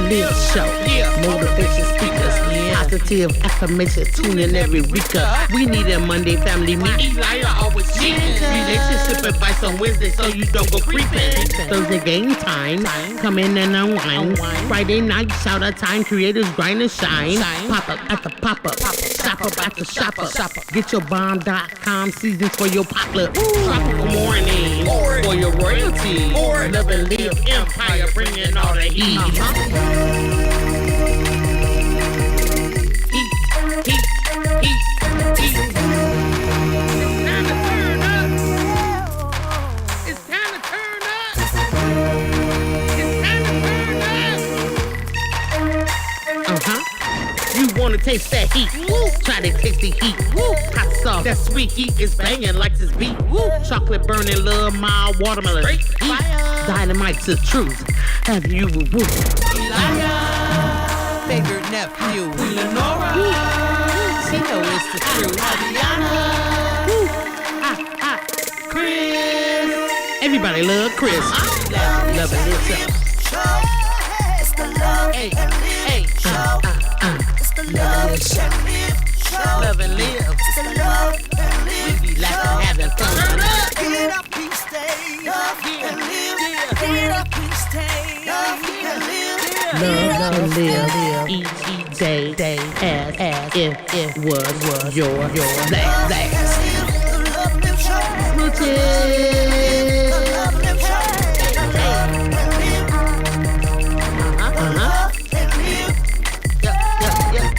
and Live show. Motivation speakers, positive affirmation, tune in every week. We need a Monday family meeting. Relationship advice on Wednesday so you don't go creeping. Thursday game time, come in and unwind. Friday night shout out time, creators grind and shine. Pop up at the pop up, shop up at the shop up. Get your bomb.com seasons for your potluck. Tropical morning for your royalty. Love and Live empire, bringing all the heat. Wanna taste that heat? Woo. Try to taste the heat. Woo. Hot sauce, that sweet heat is banging like this beat. Woo. Chocolate burning, love, mild watermelon. Great fire. Dynamite's the truth. Have you woo? Elijah, favorite nephew. Lenora, she know it's the truth. Adriana, Chris. Everybody love Chris. Love it yourself. It's the love hey, and live show. Love and live. It's the love and live. We be laughing, having fun. Get up and stay. Love and live. Get up and stay. Love and live. Love and live. Each day as if it was your last.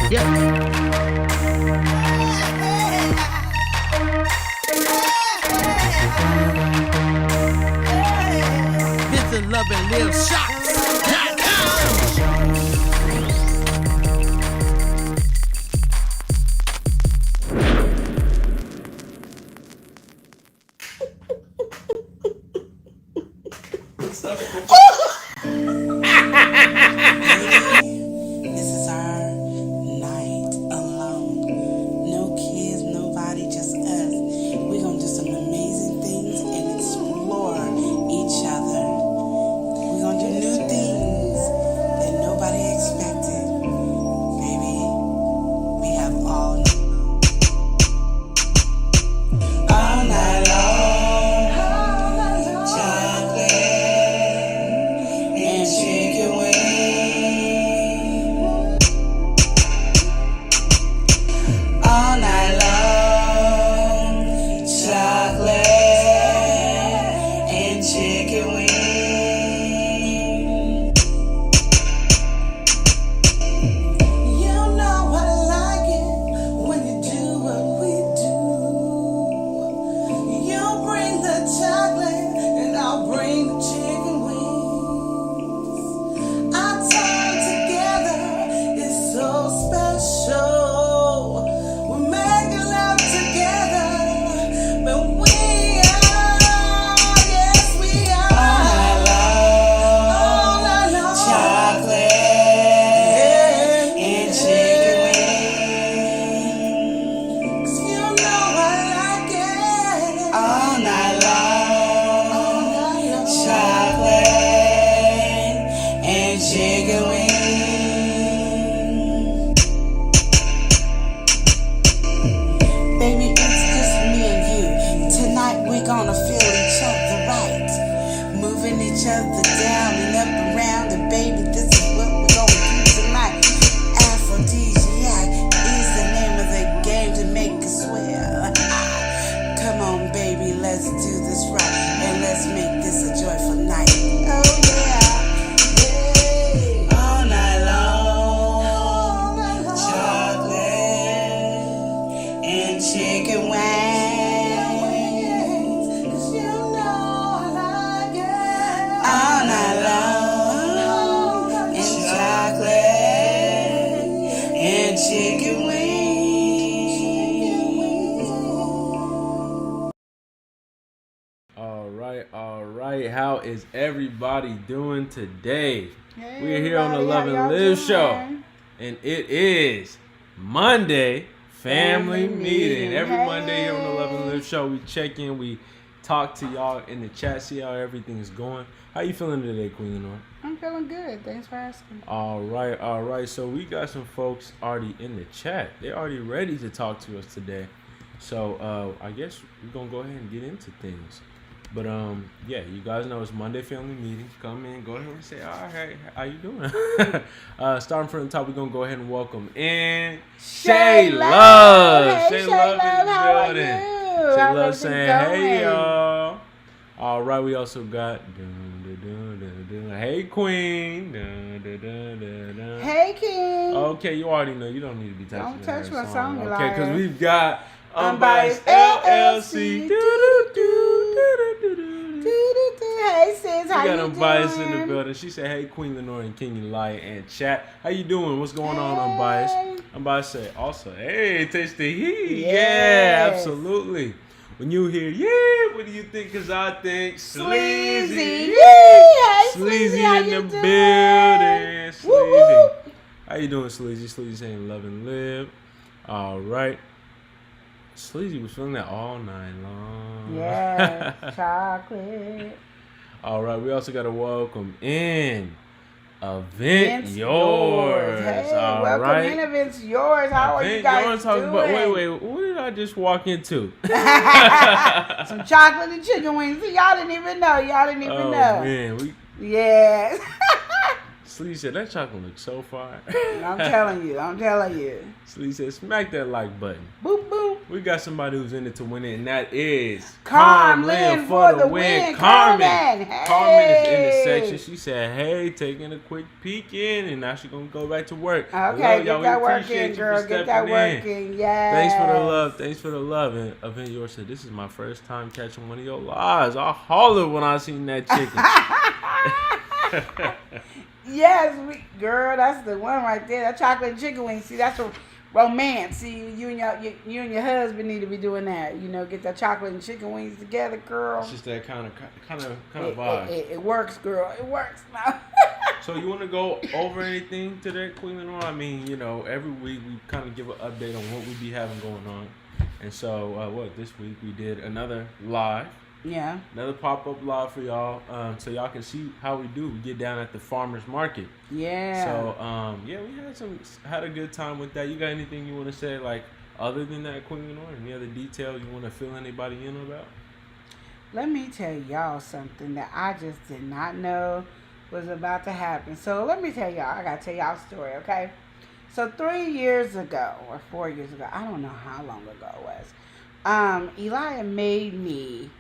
Yeah. Visit Love and Live shops.com. All right. How is everybody doing today? We're here on the Love and Live show, and it is Monday family meeting. Every Monday here on the Love and Live show, we check in, we talk to y'all in the chat, see how everything's going. How you feeling today, Queen Lenore? I'm feeling good. Thanks for asking. All right. So we got some folks already in the chat. They're already ready to talk to us today. So I guess we're gonna go ahead and get into things. But yeah, you guys know it's Monday family meeting. Come in, go ahead and say, all right, how you doing? Starting from the top, we're gonna go ahead and welcome in Shay Love. Hey, Shay Love in the how are building. you? Shay How's Love everything saying, going? hey y'all. All right, we also got hey Queen. Hey, King. Okay, you already know. You don't need to be touching Don't touch my song, you okay, because liar. we've got Unbiased LLC. Hey, sis, how We you got Unbiased in the doing? building. She said, hey, Queen Lenore and King Eli and chat. How you doing? What's going on, Unbiased? Unbiased said also, hey, taste the heat. Yes. Yeah, absolutely. When you hear, yeah, what do you think? Because I think Sleazy. Sleazy. Hey, Sleazy how in you the doing? building. Sleazy. Woo, woo. How you doing, Sleazy? Sleazy saying love and live. All right. Sleazy was feeling that all night long. Yeah, chocolate. All right, we also got to welcome in Event Event's Yours. Hey, All welcome right. in, Event's Yours. How are you Event guys Yours doing? talking about, wait, what did I just walk into? Some chocolate and chicken wings. See, y'all didn't even know. Oh, man. Yes. Sleazy said, that chocolate looks so fire. I'm telling you. Sleazy said, smack that like button. Boop, boop. We got somebody who's in it to win it, and that is Carmen for the win. Carmen. Hey. Carmen is in the section. She said, hey, taking a quick peek in, and now she's going to go back to work. Okay, Y'all. get that We work appreciate in, you girl. for Get that stepping work in. Yes. Thanks for the love. And Event Yours said, this is my first time catching one of your lives. I hollered when I seen that chicken. Yes, girl, that's the one right there. That chocolate and chicken wings. See, that's a romance. See, you and your husband need to be doing that. You know, get that chocolate and chicken wings together, girl. It's just that kind of vibe. It works, girl. It works now. So you want to go over anything today, Queen Lenore? I mean, you know, every week we kind of give an update on what we be having going on. And so, this week we did another live. Yeah. Another pop-up live for y'all, so y'all can see how we do. We get down at the farmer's market. Yeah. So, we had a good time with that. You got anything you want to say, like, other than that, Queen Lenore? Any other details you want to fill anybody in about? Let me tell y'all something that I just did not know was about to happen. So let me tell y'all. I got to tell y'all a story, okay? So 3 years ago, or 4 years ago, I don't know how long ago it was, Elijah made me...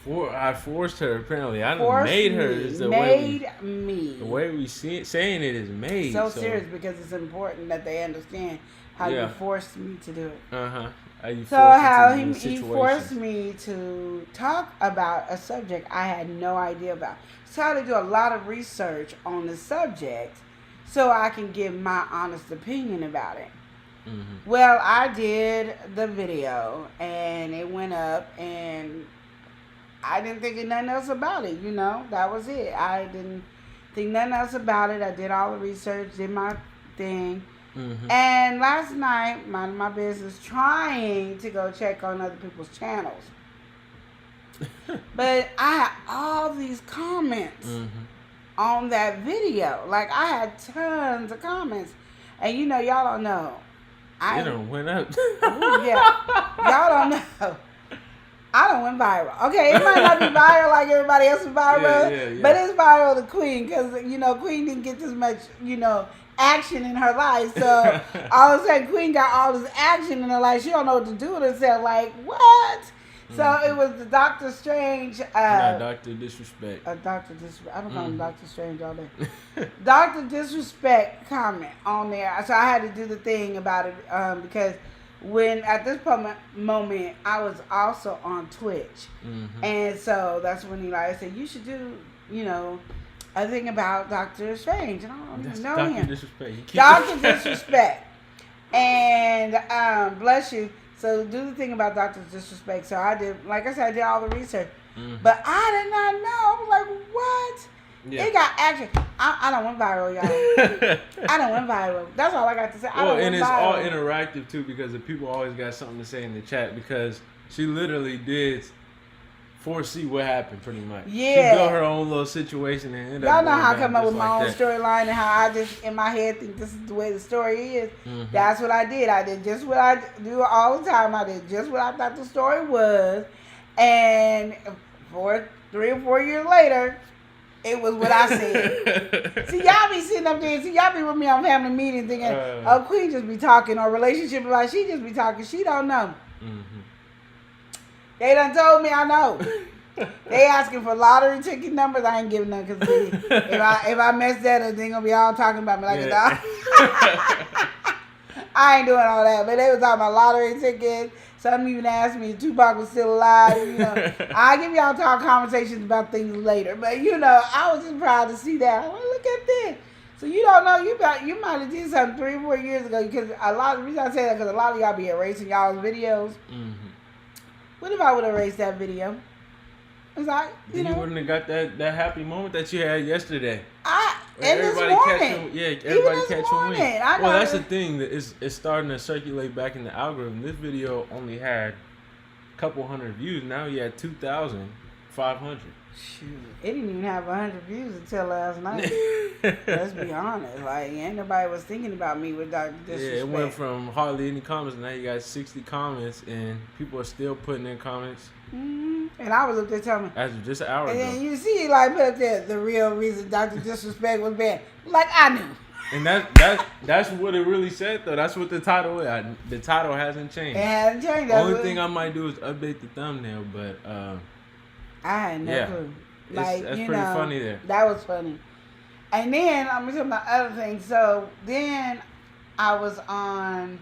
I forced her, apparently. I made her. The way we saying it is made. So serious, because it's important that they understand how you forced me to do it. Uh-huh. He forced me to talk about a subject I had no idea about. So I had to do a lot of research on the subject so I can give my honest opinion about it. Mm-hmm. Well, I did the video, and it went up, and I didn't think nothing else about it, you know. That was it. I didn't think nothing else about it. I did all the research, did my thing. Mm-hmm. And last night, minding my business, trying to go check on other people's channels. But I had all these comments on that video. Like, I had tons of comments. And, you know, y'all don't know. It done went up. Ooh, yeah. Y'all don't know. I done went viral. Okay, it might not be viral like everybody else is viral, but it's viral to Queen, because, you know, Queen didn't get this much, you know, action in her life. So all of a sudden, Queen got all this action in her life. She don't know what to do with herself. Like, what? So it was the Doctor Strange. Dr. Disrespect. Dr. Disrespect. I don't call him Doctor Strange all day. Dr. Disrespect comment on there. So I had to do the thing about it because when at this moment I was also on Twitch, and so that's when Eli said you should do, you know, a thing about Doctor Strange, and I don't even know him. Doctor Disrespect, and bless you. So do the thing about Doctor Disrespect. So I did, like I said, I did all the research, but I did not know. I was like, what? Yeah. It got action. I don't went viral, y'all. I don't went viral. That's all I got to say. And it's all interactive too, because the people always got something to say in the chat, because she literally did foresee what happened, pretty much. Yeah. She built her own little situation and ended Y'all up know going how I down come up just with my like own that. storyline and how I just, in my head, think this is the way the story is. Mhm. That's what I did. I did just what I do all the time. I did just what I thought the story was. And 3 or 4 years later, it was what I said. See, y'all be sitting up there. See, y'all be with me on family meetings thinking, oh, Queen just be talking, or relationship advice, she just be talking. She don't know. Mhm. They done told me I know. They asking for lottery ticket numbers. I ain't giving none because if I mess that up, they gonna be all talking about me like a dog. I ain't doing all that. But they was talking about lottery tickets. Some even asked me if Tupac was still alive. You know, I give y'all talk conversations about things later. But you know, I was just proud to see that. Well, look at this. So you don't know you might have did something 3 or 4 years ago because the reason I say that because a lot of y'all be erasing y'all's videos. Mhm. What if I would erase that video? It's like, Then you wouldn't have got that happy moment that you had yesterday. And this morning. Everybody catch your win. Well, that's the it. thing that it's starting to circulate back in the algorithm. This video only had a couple hundred views. Now you had 2,500. Shoot, it didn't even have 100 views until last night. Let's be honest. Like, ain't nobody was thinking about me with Dr. Disrespect. Yeah, it went from hardly any comments. Now you got 60 comments, and people are still putting in comments. Mm-hmm. And I was up there telling me. As of just an hour and ago. then you see, like, put up there, the real reason Dr. Disrespect was banned. Like, I knew. And that's what it really said, though. That's what the title is. The title hasn't changed. It hasn't changed. The only thing I might do is update the thumbnail, but I had no clue. Like, that's you pretty know, funny there. That was funny. And then, I'm going to tell you my other thing. So, then I was on,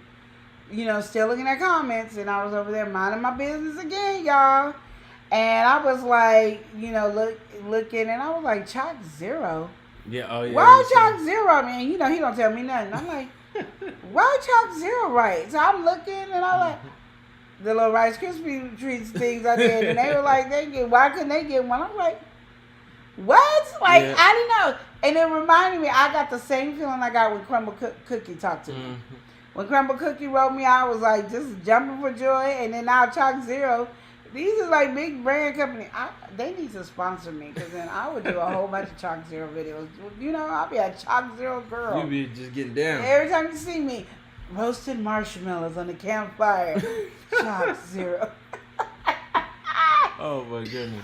you know, still looking at comments, and I was over there minding my business again, y'all. And I was like, you know, looking, and I was like, Chalk Zero? Yeah, oh yeah. Why Chalk Zero? I mean, you know, he don't tell me nothing. I'm like, why Chalk Zero right? So I'm looking, and I'm like, the little Rice Krispie treats things I did, and they were like, why couldn't they get one? I'm like, what? Like, yeah. I didn't know. And it reminded me, I got the same feeling I got when Crumble Cookie talked to me. Mm-hmm. When Crumble Cookie wrote me, I was like, just jumping for joy. And then now Chalk Zero, these are like big brand company. They need to sponsor me, because then I would do a whole bunch of Chalk Zero videos. You know, I'll be a Chalk Zero girl. You be just getting down. Every time you see me, roasted marshmallows on the campfire. Chalk Zero. Oh my goodness.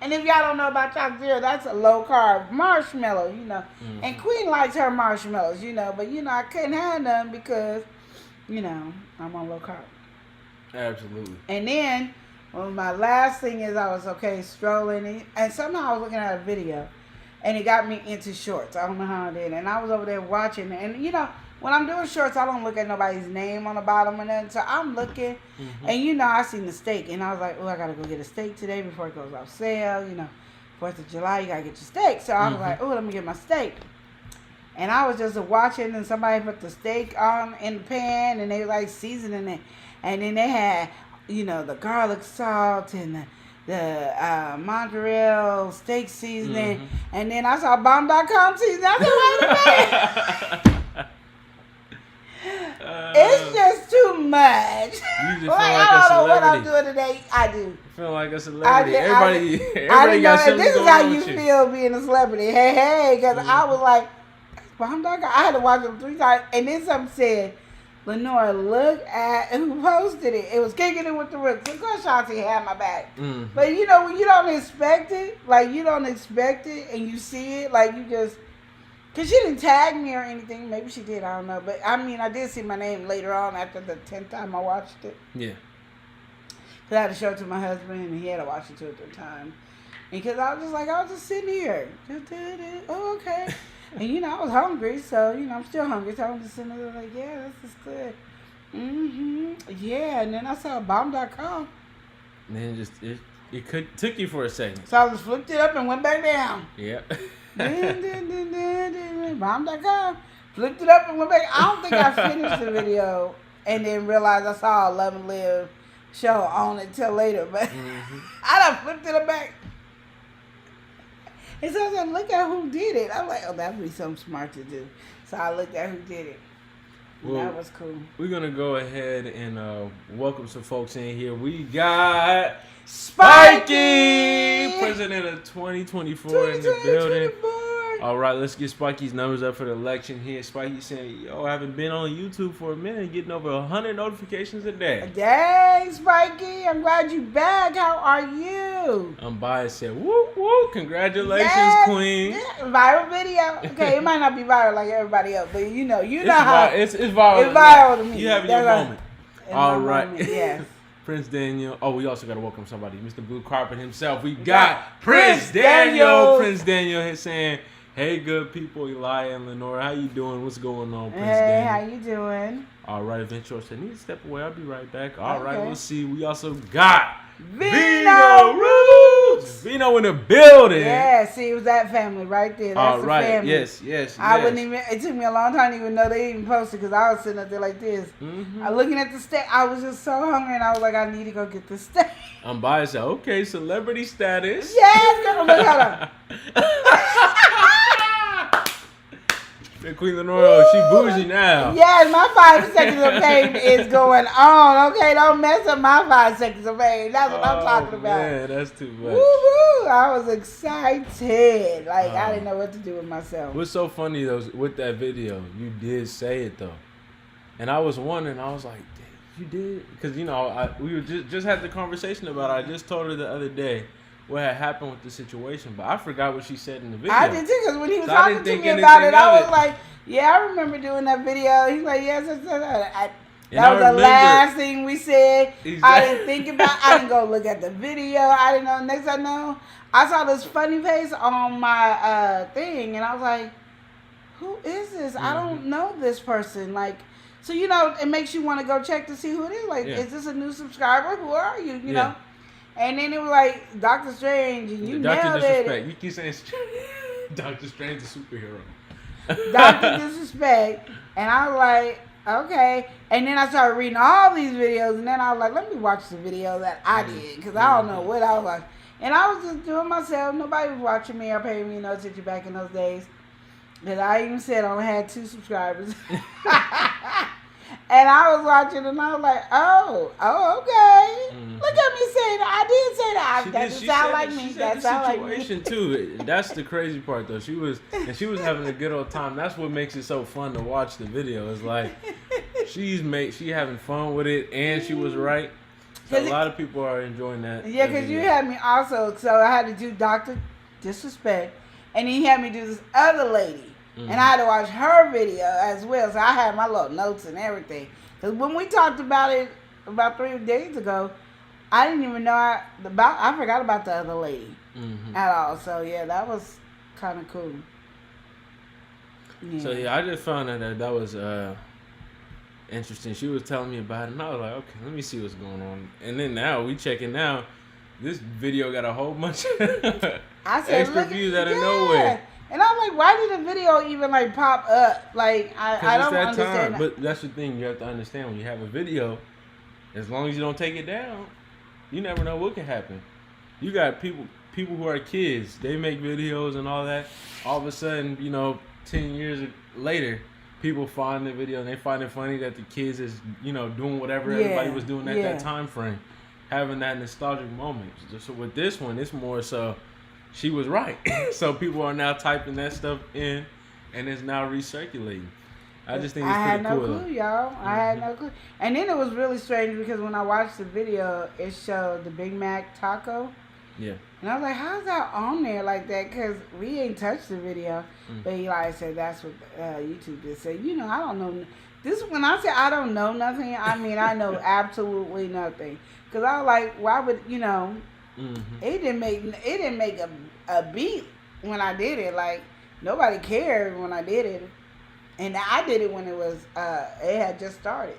And if y'all don't know about Chalk Zero, that's a low carb marshmallow, you know. Mm-hmm. And Queen likes her marshmallows, you know. But, you know, I couldn't have none because, you know, I'm on low carb. Absolutely. And then, well, my last thing is I was, strolling. And somehow I was looking at a video. And it got me into shorts. I don't know how I did. And I was over there watching. And, you know, when I'm doing shorts, I don't look at nobody's name on the bottom or nothing. So I'm looking. Mm-hmm. And, you know, I seen the steak. And I was like, oh, I got to go get a steak today before it goes off sale. You know, 4th of July, you got to get your steak. So I was like, oh, let me get my steak. And I was just watching, and somebody put the steak on in the pan, and they were like seasoning it. And then they had, you know, the garlic salt and the mozzarella steak seasoning. Mm-hmm. And then I saw bomb.com seasoning. I said, wait a minute. It's just too much. You just like, I don't know what I'm doing today. I do. You feel like a celebrity. Everybody got something this is going how on you with feel being a celebrity. Hey, because I was like, bomb.com. I had to watch them 3 times. And then something said, Lenore, look at who posted it. It was Kicking It with the Rooks. Of course, Shanti had my back. Mm-hmm. But you know, when you don't expect it, and you see it, like you just, because she didn't tag me or anything. Maybe she did, I don't know. But I mean, I did see my name later on after the 10th time I watched it. Yeah. Because I had to show it to my husband, and he had to watch it 2 or 3 times. Because I was just sitting here. Oh, okay. And, you know, I was hungry, so, you know, I'm still hungry. So I'm just sitting there like, yeah, this is good. Mm-hmm. Yeah, and then I saw bomb.com. And then it took you for a second. So I just flipped it up and went back down. Yeah. Bomb.com. Flipped it up and went back. I don't think I finished the video and then realized I saw a Love and Live show on it till later. But I done flipped it back. And so I was like, look at who did it. I was like, oh, that would be something smart to do. So I looked at who did it. Well, that was cool. We're gonna go ahead and welcome some folks in here. We got Spiky! President of 2024 in the building. All right, let's get Spiky's numbers up for the election here. Spiky saying, yo, I haven't been on YouTube for a minute, getting over 100 notifications a day. Dang, Spiky, I'm glad you back. How are you? I'm biased, said, woo, woo, congratulations, Yes. queen. Yeah, viral video. Okay, it might not be viral like everybody else, but you know It's how it's viral. it's viral to me. You having your That's moment. in All my right. moment, yes. Prince Daniel. Oh, we also got to welcome somebody. Mr. Blue Carpet himself. We got got Prince Prince Daniel. Daniel. Prince Daniel is saying, hey, good people, Eli and Lenora. How you doing? What's going on, Prince Hey, Daniel? how you doing? All right, Ventura said, need to step away. I'll be right back. All right, Okay. we'll see. We also got Vino Roots. Vino in the building. Yeah, see, it was that family right there. That's All the right. family. Yes. I wouldn't even. It took me a long time to even know they even posted because I was sitting up there like this. Mm-hmm. I looking at the steak. I was just so hungry and I was like, I need to go get the steak. I'm biased. Okay, celebrity status. Yes, girl. Look, hold on. The Queen Lenora, she bougie now. Yes, my 5 seconds of fame is going on. Okay, don't mess up my 5 seconds of fame. That's what I'm talking about. Man, that's too much. Woo woo! I was excited. Like I didn't know what to do with myself. What's so funny though with that video, you did say it though, and I was wondering. I was like, "Dang, you did?" Because you know, we were just had the conversation about it. I just told her the other day what had happened with the situation, but I forgot what she said in the video. I did too, because when he was So I talking didn't to think me about it, anything I of was it. like, yeah, I remember doing that video. He's like, yes, And that I was the remember- last thing we said. I Exactly. didn't think about I didn't go look at the video. I didn't know. Next I know, I saw this funny face on my thing, and I was like, who is this? I don't know this person. Like, so, you know, it makes you want to go check to see who it is. Like, Yeah. is this a new subscriber? Who are you? You Yeah. know? And then it was like Doctor Strange, and you Dr. nailed Disrespect. it. You keep saying Dr. Strange is a superhero. Dr. Disrespect. And I was like, okay. And then I started reading all these videos, and then I was like, let me watch the video that I did, because I don't know what I was like. And I was just doing myself. Nobody was watching me or paying me no attention back in those days. Because I even said I only had 2 subscribers. And I was watching, and I was like, oh, okay. Look at me saying that. I did say that. That doesn't sound like me. That sound like me. Situation too. That's the crazy part though. She was having a good old time. That's what makes it so fun to watch the video. It's like she having fun with it, and she was right. So a lot of people are enjoying that. Yeah, because you had me also. So I had to do Dr. Disrespect, and he had me do this other lady. And I had to watch her video as well. So I had my little notes and everything. Because when we talked about it about 3 days ago, I didn't even know I forgot about the other lady at all. So yeah, that was kind of cool. Yeah. So yeah, I just found that was interesting. She was telling me about it, and I was like, okay, let me see what's going on. And then now we checking now. This video got a whole bunch of extra views out of nowhere. And I'm like, why did the video even like pop up? Like I don't understand. But that's the thing you have to understand. When you have a video, as long as you don't take it down, you never know what can happen. You got people who are kids. They make videos and all that. All of a sudden, 10 years later, people find the video and they find it funny that the kids is doing whatever everybody was doing at that time frame, having that nostalgic moment. So with this one, it's more so. She was right. So people are now typing that stuff in, and it's now recirculating. I just think it's pretty cool. I had no clue, y'all. I had no clue. And then it was really strange because when I watched the video, it showed the Big Mac taco. Yeah. And I was like, how's that on there like that? Because we ain't touched the video. But Eli said that's what YouTube did say. I don't know. When I say I don't know nothing, I mean I know absolutely nothing. Because I was like, why would, It didn't make a beat when I did it. Like nobody cared when I did it, and I did it when it was it had just started.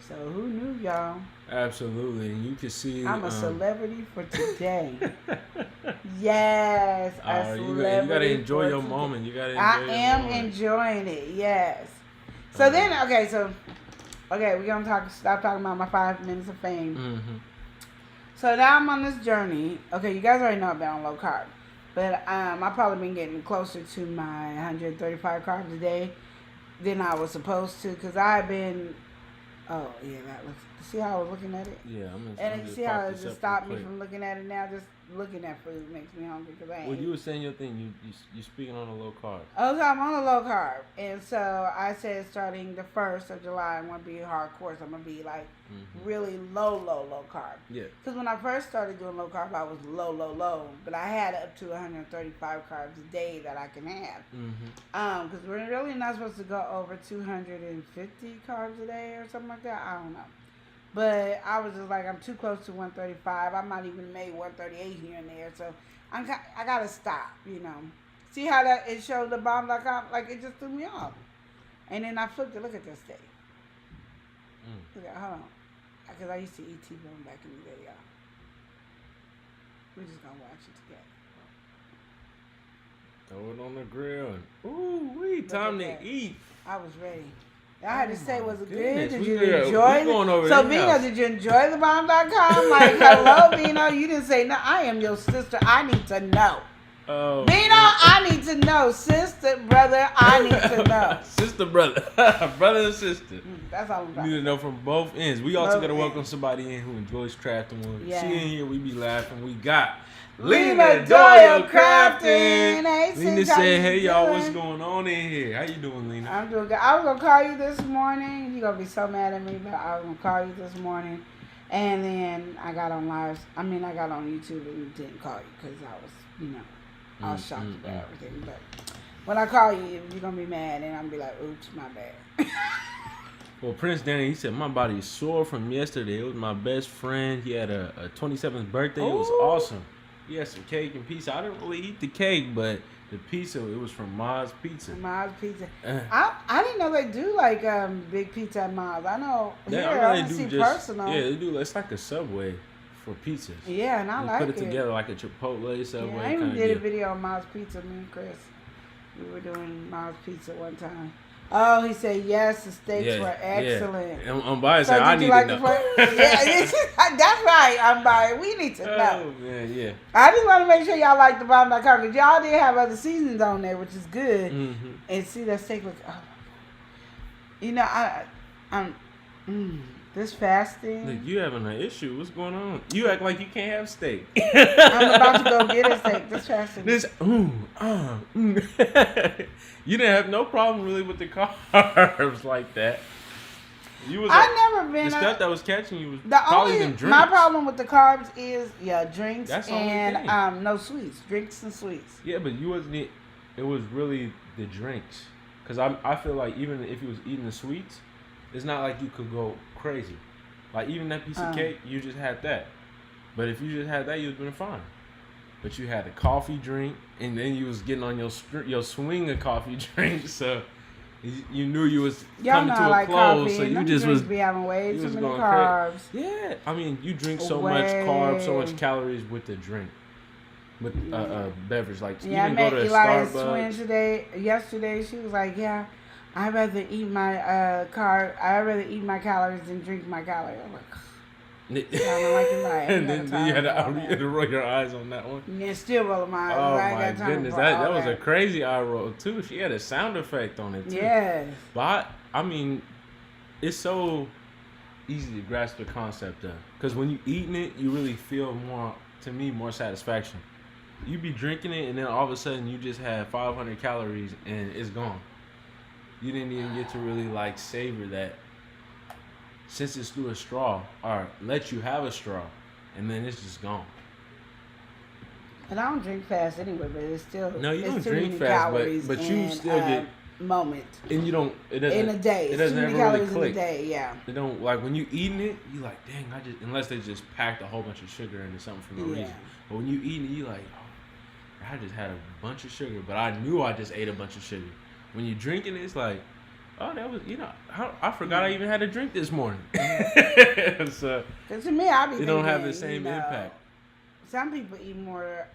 So who knew, y'all? Absolutely, and you can see I'm a celebrity for today. Yes, a celebrity. You gotta enjoy your today. moment. You gotta. Enjoy I your am moment. enjoying it. Yes. So then, we're gonna stop talking about my 5 minutes of fame. So now I'm on this journey. Okay, you guys already know I've been on low carb. But I've probably been getting closer to my 135 carbs a day. than I was supposed to, because I've been. Oh yeah, that looks. See how I was looking at it? Yeah, I'm And you see how it just stopped me from looking at it now? Just looking at food makes me hungry because I ain't. Well, you were saying your thing. You speaking on a low carb. Oh, so I'm on a low carb. And so I said starting the 1st of July, I'm going to be hardcore. So I'm going to be like really low carb. Yeah. Because when I first started doing low carb, I was low. But I had up to 135 carbs a day that I can have. Because we're really not supposed to go over 250 carbs a day or something like that. I don't know. But I was just like, I'm too close to 135. I might even make 138 here and there. So I got to stop, you know. See how that it showed the bomb.com? Like, it just threw me off. And then I flipped it. Look at this day. Look at, hold on. Because I used to eat T-bone back in the day, y'all. We're just going to watch it together. Throw it on the grill. Ooh, time to eat. I was ready. I had to say, was it goodness. good? Did you enjoy it? So, Bino, did you enjoy the bomb.com? Like, hello, Bino. You didn't say, no, I am your sister. I need to know. Oh, Bino, I need to know. Sister, brother, I need to know. Sister, brother. Brother and sister. That's all I'm about. You need to know from both ends. We also got to welcome somebody in who enjoys crafting. When she in here, we be laughing. We got 𝒮𝑜𝒾𝒶𝓁𝓈s. Lena said, hey, y'all, what's going on in here? How you doing, Lena? I'm doing good. I was going to call you this morning. You're going to be so mad at me, but I was going to call you this morning. And then I got on live. I got on YouTube and didn't call you because I was, I was shocked about everything. But when I call you, you're going to be mad. And I'm going to be like, oops, my bad. Well, Prince Danny, he said, my body is sore from yesterday. It was my best friend. He had a 27th birthday. It was awesome. He had some cake and pizza. I didn't really eat the cake, but the pizza, it was from Ma's Pizza. Ma's Pizza. I didn't know they do like big pizza at Ma's. I know here I don't see personal. Yeah, they do. It's like a Subway for pizzas. Yeah, and I like it. Put it together like a Chipotle Subway. Yeah, I even did a video on Ma's Pizza. Me and Chris, we were doing Ma's Pizza one time. Oh, he said yes. The steaks were excellent. Yeah. I'm biased. So I need to know. That's right. I'm biased. We need to know. Oh man, yeah. I just want to make sure y'all like the bomb.com because y'all did have other seasons on there, which is good. And see that steak was. I'm this fasting. Look, you having an issue? What's going on? You act like you can't have steak. I'm about to go get a steak. This fasting. You didn't have no problem really with the carbs like that. I've never been. The stuff that was catching you was probably them drinks. My problem with the carbs is drinks. That's and no sweets. Drinks and sweets. Yeah, but you wasn't. It was really the drinks. Cause I feel like even if you was eating the sweets, it's not like you could go crazy. Like even that piece of cake, you just had that. But if you just had that, you'd been fine. But you had a coffee drink, and then you was getting on your swing of coffee drinks, so you knew you was coming to a close. So you just was be having way too many carbs. Yeah, I mean you drink so much carbs, so much calories with the drink, with beverage. Like you I can met go to Elias Starbucks. Yesterday, she was like, "Yeah, I'd rather eat my I'd rather eat my calories than drink my calories." I'm like. And then you had to roll your eyes on that one. Yeah, still rolling my eyes. Oh my goodness, that was a crazy eye roll too. She had a sound effect on it too. Yes. But I mean, it's so easy to grasp the concept of, because when you eating it, you really feel more satisfaction. You be drinking it, and then all of a sudden you just have 500 calories and it's gone. You didn't even get to really like savor that. Since it's through a straw, or let you have a straw, and then it's just gone. And I don't drink fast anyway, but it's still you don't drink fast, but you still get moment. And you don't. It doesn't in a day. It doesn't ever really click. In a day, yeah. It don't like when you eating it. You like, dang, unless they just packed a whole bunch of sugar into something for no reason. But when you eating it, you like, oh, I just had a bunch of sugar, but I knew I just ate a bunch of sugar. When you drinking it, it's like. Oh, that was, I forgot I even had a drink this morning. So, because to me, I be thinking, don't have the same impact. Some people eat more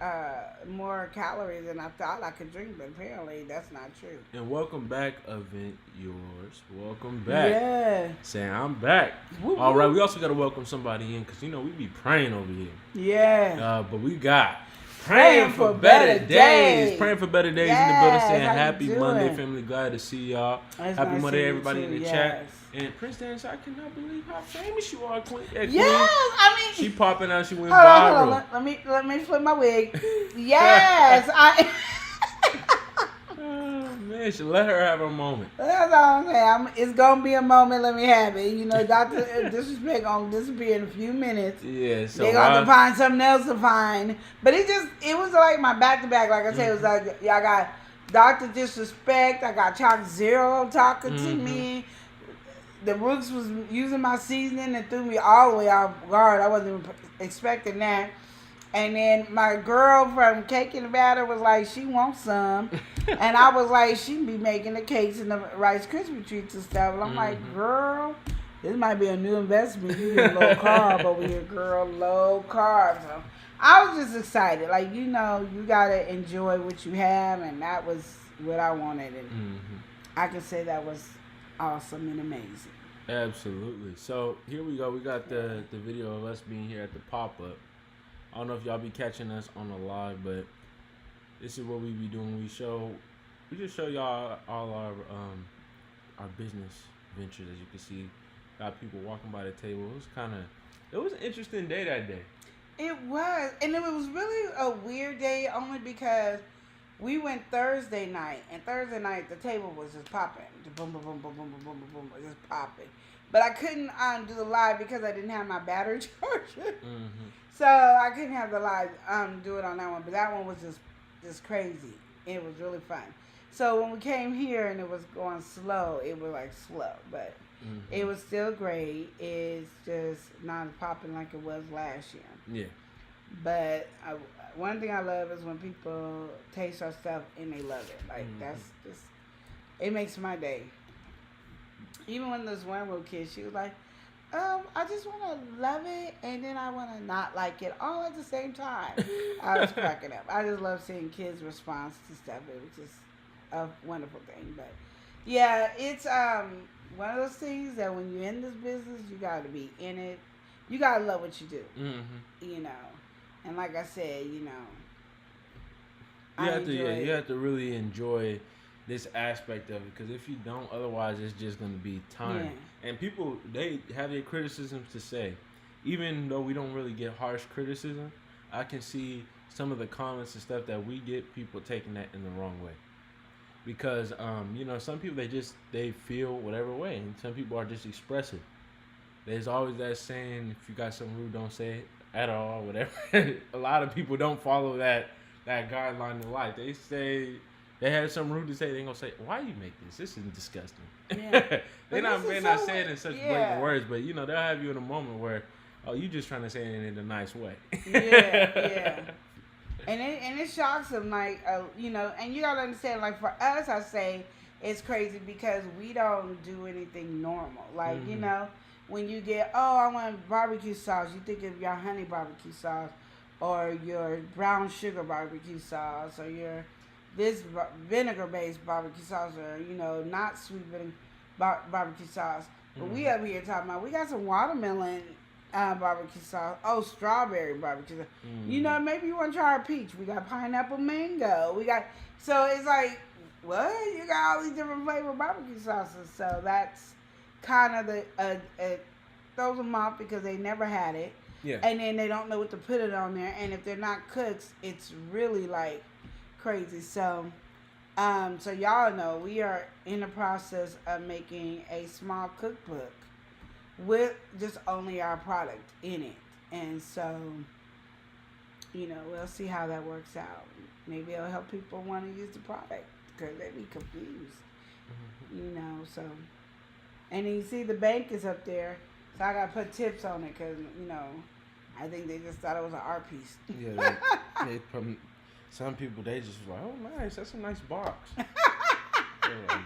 calories than I thought I could drink, but apparently that's not true. And welcome back, Event Yours. Welcome back. Yeah. Saying I'm back. Woo-hoo. All right, we also got to welcome somebody in because, we be praying over here. Yeah. But we got Praying for better days. Praying for better days in the building. Yes, Saying how you happy doing? Monday, family. Glad to see y'all. It's Happy nice Monday, seeing you everybody too, in the yes. chat. And Prince Dance, I cannot believe how famous you are, Queen. Hey, Queen. Yes, I mean, She popping out. She went hold viral. on. Let me flip my wig. Yes, I. Oh, man, she let her have her moment. That's all I'm saying. It's gonna be a moment. Let me have it. You know, Dr. Disrespect gonna disappear in a few minutes. Yeah, so They gonna have to find something else to find. But it was like my back to back. Like I said, it was like I got Dr. Disrespect. I got Chalk Zero talking to me. The Rooks was using my seasoning and threw me all the way off guard. I wasn't even expecting that. And then my girl from Cake and Batter was like, she wants some. And I was like, she be making the cakes and the Rice Krispie treats and stuff. And I'm like, girl, this might be a new investment. You get low carb over here, girl, low carb. So I was just excited. Like, you know, you got to enjoy what you have. And that was what I wanted. And I can say that was awesome and amazing. Absolutely. So here we go. We got the video of us being here at the pop-up. I don't know if y'all be catching us on the live, but this is what we be doing. We just show y'all all our business ventures. As you can see, got people walking by the table. It was an interesting day that day. It was, and it was really a weird day only because we went Thursday night, and Thursday night the table was just popping, just boom, boom, boom, boom, boom, boom, boom, boom, boom, just popping. But I couldn't do the live because I didn't have my battery charger. So I couldn't have the live do it on that one, but that one was just crazy. It was really fun. So when we came here and it was going slow, it was like slow, but it was still great. It's just not popping like it was last year. Yeah. But one thing I love is when people taste our stuff and they love it. Like that's just, it makes my day. Even when this one little kid, she was like, I just want to love it, and then I want to not like it all at the same time. I was cracking up. I just love seeing kids' response to stuff. It was just a wonderful thing. But, yeah, it's one of those things that when you're in this business, you got to be in it. You got to love what you do, you know. And like I said, you know, you have to really enjoy this aspect of it, because if you don't, otherwise it's just going to be time. Yeah. And people, they have their criticisms to say. Even though we don't really get harsh criticism, I can see some of the comments and stuff that we get, people taking that in the wrong way. Because, you know, some people, they feel whatever way, and some people are just expressive. There's always that saying, if you got something rude, don't say it at all, whatever. A lot of people don't follow that guideline in life. They say, they had something rude to say, they ain't gonna say, why you make this? This is disgusting. Yeah. They may not say it in such blatant words, but, you know, they'll have you in a moment where, oh, you just trying to say it in a nice way. Yeah. And it shocks them, like, you know, and you gotta understand, like, for us, I say it's crazy because we don't do anything normal. Like, you know, when you get, oh, I want barbecue sauce, you think of your honey barbecue sauce, or your brown sugar barbecue sauce, or your this vinegar-based barbecue sauce, or, you know, not sweet vinegar barbecue sauce. But we up here talking about, we got some watermelon barbecue sauce. Oh, strawberry barbecue sauce. You know, maybe you want to try our peach. We got pineapple mango. So it's like, what? You got all these different flavor barbecue sauces. So that's kind of it throws them off because they never had it. Yeah. And then they don't know what to put it on there. And if they're not cooks, it's really like crazy. So so y'all know we are in the process of making a small cookbook with just only our product in it. And so, you know, we'll see how that works out. Maybe it'll help people want to use the product because they be confused. You know, so. And you see the bank is up there, so I got to put tips on it because, you know, I think they just thought it was an art piece. Yeah, some people, they just like, oh, nice, that's a nice box. Like,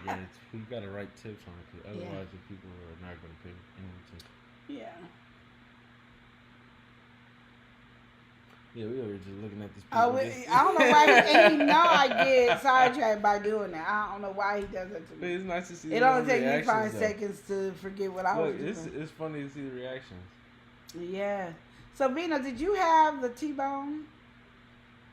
yeah, you got to write tips on it, otherwise the people are not going to pay any attention. Yeah. Yeah, we were just looking at this. Oh, I don't know why and you know I get sidetracked by doing that. I don't know why he does that to me. But it's nice to see. It only takes me 5 seconds to forget what I was doing. It's funny to see the reactions. Yeah. So, Vina, did you have the T-bone?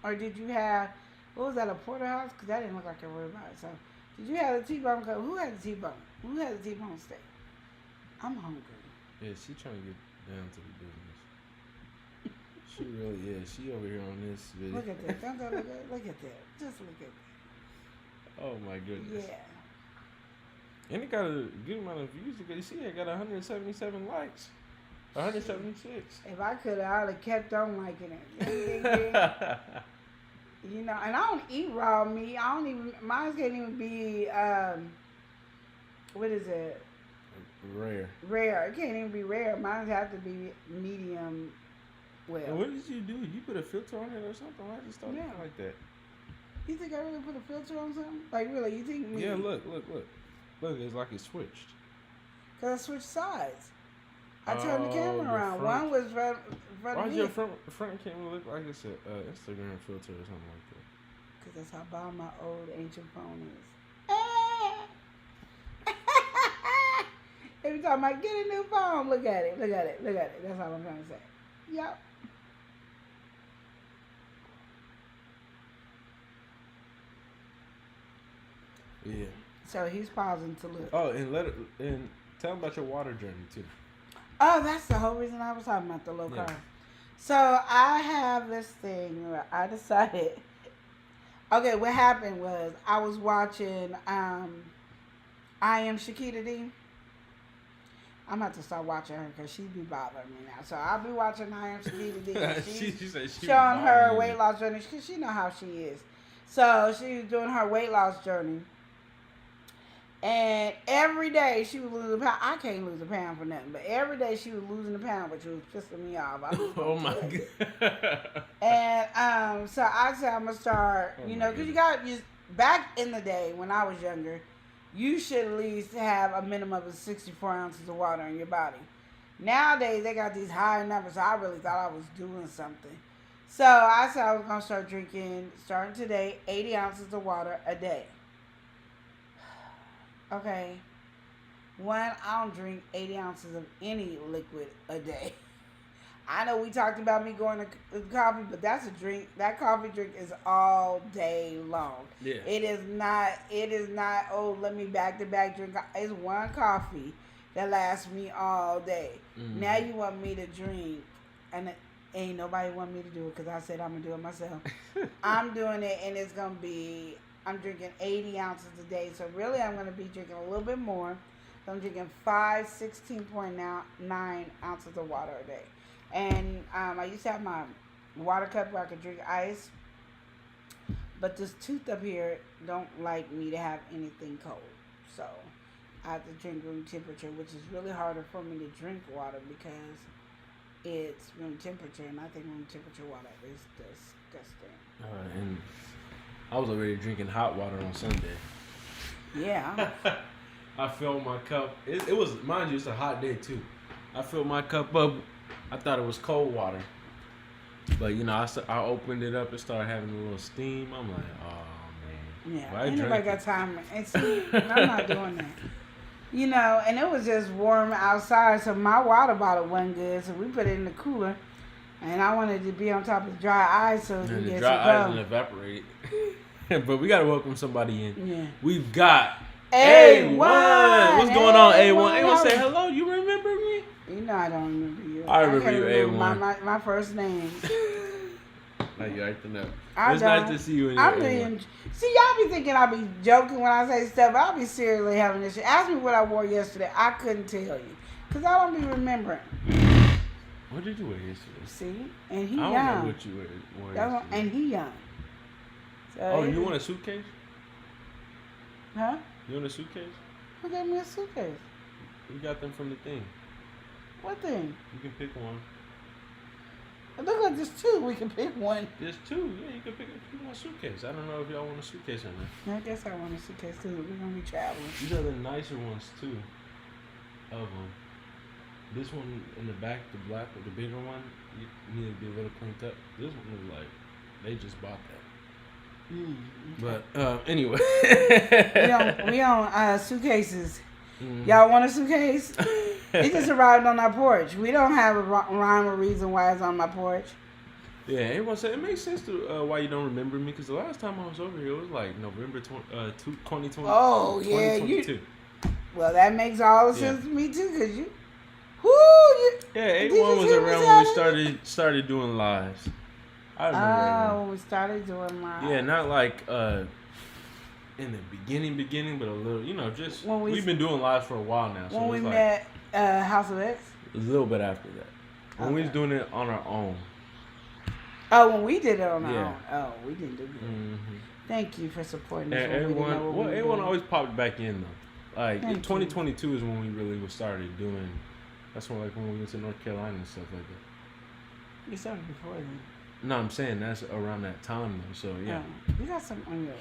Or did you have, what was that, a porterhouse? Because that didn't look like a ribeye. So, did you have the T-bone? Who had the T-bone? Who had the T-bone steak? I'm hungry. Yeah, she trying to get down to the business. She really is. She over here on this video. Look at that. Don't look at that. Just look at that. Oh my goodness. Yeah. And it got a good amount of views. You see, it got 177 likes. 176. If I could, I would have kept on liking it. You know, and I don't eat raw meat. Mine can't even be, what is it? Rare. Rare. It can't even be rare. Mine have to be medium well. And what did you do? You put a filter on it or something? Why did you start looking like that? You think I really put a filter on something? Like, really? You think me? Yeah, look. Look, it's like it switched. Because I switched sides. I turned the camera around. Front. One was front Why of does me. your front camera look like it's a Instagram filter or something like that? Because that's how bad my old ancient phone is. Every time I get a new phone, look at it. That's all I'm trying to say. Yep. Yeah. So he's pausing to look. Oh, and tell him about your water journey too. Oh, that's the whole reason I was talking about the low carb. Yeah. So I have this thing where I decided. Okay, what happened was I was watching I Am Shakita D. I'm about to start watching her because she be bothering me now. So I'll be watching I Am Shakita D. And she's showing her weight loss journey because she know how she is. So she was doing her weight loss journey. And every day she was losing a pound. I can't lose a pound for nothing. But every day she was losing a pound, which was pissing me off. Oh my God. And so I said I'm going to start, because you got, back in the day when I was younger, you should at least have a minimum of 64 ounces of water in your body. Nowadays, they got these high numbers. So I really thought I was doing something. So I said I was going to start drinking, starting today, 80 ounces of water a day. Okay. One, I don't drink 80 ounces of any liquid a day. I know we talked about me going to coffee, but that's a drink. That coffee drink is all day long. Yeah. It is not, oh, let me back to back drink. It's one coffee that lasts me all day. Mm-hmm. Now you want me to drink, and ain't nobody want me to do it because I said I'm going to do it myself. I'm doing it, and it's going to be, I'm drinking 80 ounces a day. So really I'm going to be drinking a little bit more. So I'm drinking 16.9 ounces of water a day. And I used to have my water cup where I could drink ice. But this tooth up here don't like me to have anything cold. So I have to drink room temperature, which is really harder for me to drink water because it's room temperature. And I think room temperature water is disgusting. And I was already drinking hot water on Sunday. Yeah. I filled my cup. It was, mind you, it's a hot day too. I filled my cup up. I thought it was cold water. But, I opened it up and started having a little steam. I'm like, oh, man. Yeah, ain't nobody got time. And see, I'm not doing that. And it was just warm outside, so my water bottle wasn't good. So we put it in the cooler. And I wanted to be on top of the dry ice so we and get the dry some ice cold. and evaporate. But we got to welcome somebody in. Yeah. We've got A1. What's going on, A1? A1, say hello. You remember me? I don't remember you. I remember you, A1. My first name. Like you acting up. It's nice to see you in here. See, y'all be thinking I be joking when I say stuff. I'll be seriously having this shit. Ask me what I wore yesterday. I couldn't tell you. Because I don't be remembering. What did you wear yesterday? See? And he I don't young. know what you wore yesterday. And he young. So you want a suitcase? Huh? You want a suitcase? Who gave me a suitcase? We got them from the thing. What thing? You can pick one. It looks like there's two. We can pick one. There's two. Yeah, you can pick one suitcase. I don't know if y'all want a suitcase or not. I guess I want a suitcase because we're going to be traveling. These are the nicer ones too. Of them. This one in the back, the black, the bigger one, you need to be a little cleaned up. This one looks like they just bought that. Okay. But anyway, we on suitcases. Mm-hmm. Y'all want a suitcase? It just arrived on our porch. We don't have a rhyme or reason why it's on my porch. Yeah, everyone said it makes sense to why you don't remember me because the last time I was over here it was like November 2020. Oh yeah, 2022. Well, that makes all the Yeah. sense to me too, cause you. You Yeah, did A1 you was see around me when we Saturday? started doing lives. I remember A1. When we started doing live. Yeah, not like in the beginning, but a little, just When we've been doing lives for a while now. So when it we was met House of X. a little bit after that. When we was Okay. doing it on our own. Oh, when we did it on our Yeah. own. Oh, we didn't do good. Mm-hmm. Thank you for supporting And us. When we didn't know what we were everyone doing. always popped back in though. Like Thank you. 2022 is when we really started doing. That's when when we went to North Carolina and stuff like that. You started before then. No, I'm saying that's around that time though. So yeah, You got some on your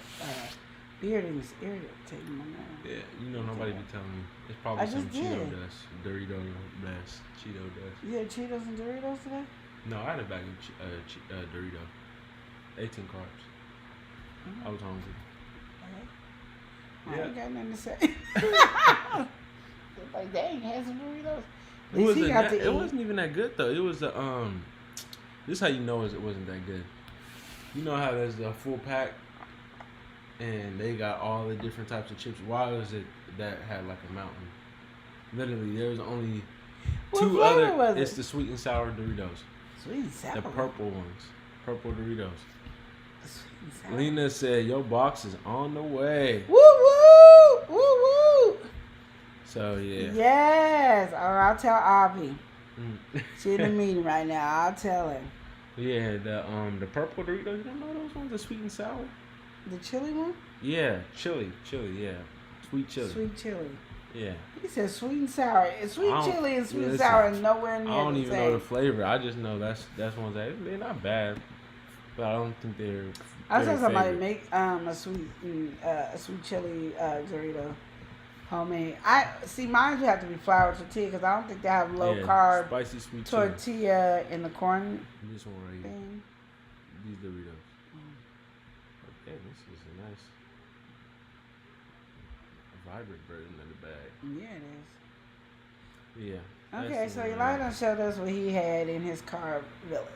beard and it's irritating my man. yeah. Nobody be telling me. It's probably I some just Cheeto did. dust, Dorito dust, Cheeto dust. You had Cheetos and Doritos today? No, I had a bag of Dorito. 18 carbs. I was hungry. I Yeah. ain't got nothing to say. Like, dang, had some Doritos. It wasn't, he got that, to it eat. wasn't even that good though. It was the This is how you know it wasn't that good. You know how there's the full pack, and they got all the different types of chips. Why was it that had like a mountain? Literally, there was only What two flavor other. was it? It's the sweet and sour Doritos, Sweet and sour. the purple ones, purple Doritos. Sweet and sour. Lena said, "Your box is on the way." Woo woo! Woo woo! So yeah. Yes. Or I'll tell Avi. Mm. She in the meeting right now. I'll tell her. Yeah, the purple Doritos. You don't know those ones, the sweet and sour. The chili one? Yeah, chili, yeah, sweet chili. Sweet chili. Yeah. He said sweet and sour. Sweet I don't- chili and sweet and listen, sour is nowhere near I don't the even same. know the flavor. I just know that's ones they're not bad, but I don't think they're. I saw very somebody favorite. make a sweet chili Dorito, homemade. I see mine would have to be flour tortilla because I don't think they have low Yeah, carb spicy sweet chili. tortilla in the corn This one right here. thing. These Doritos. Okay, this is a nice, vibrant version of the bag. Yeah, it is. Yeah. Okay, that's so the Eli one. done showed us what he had in his carb village.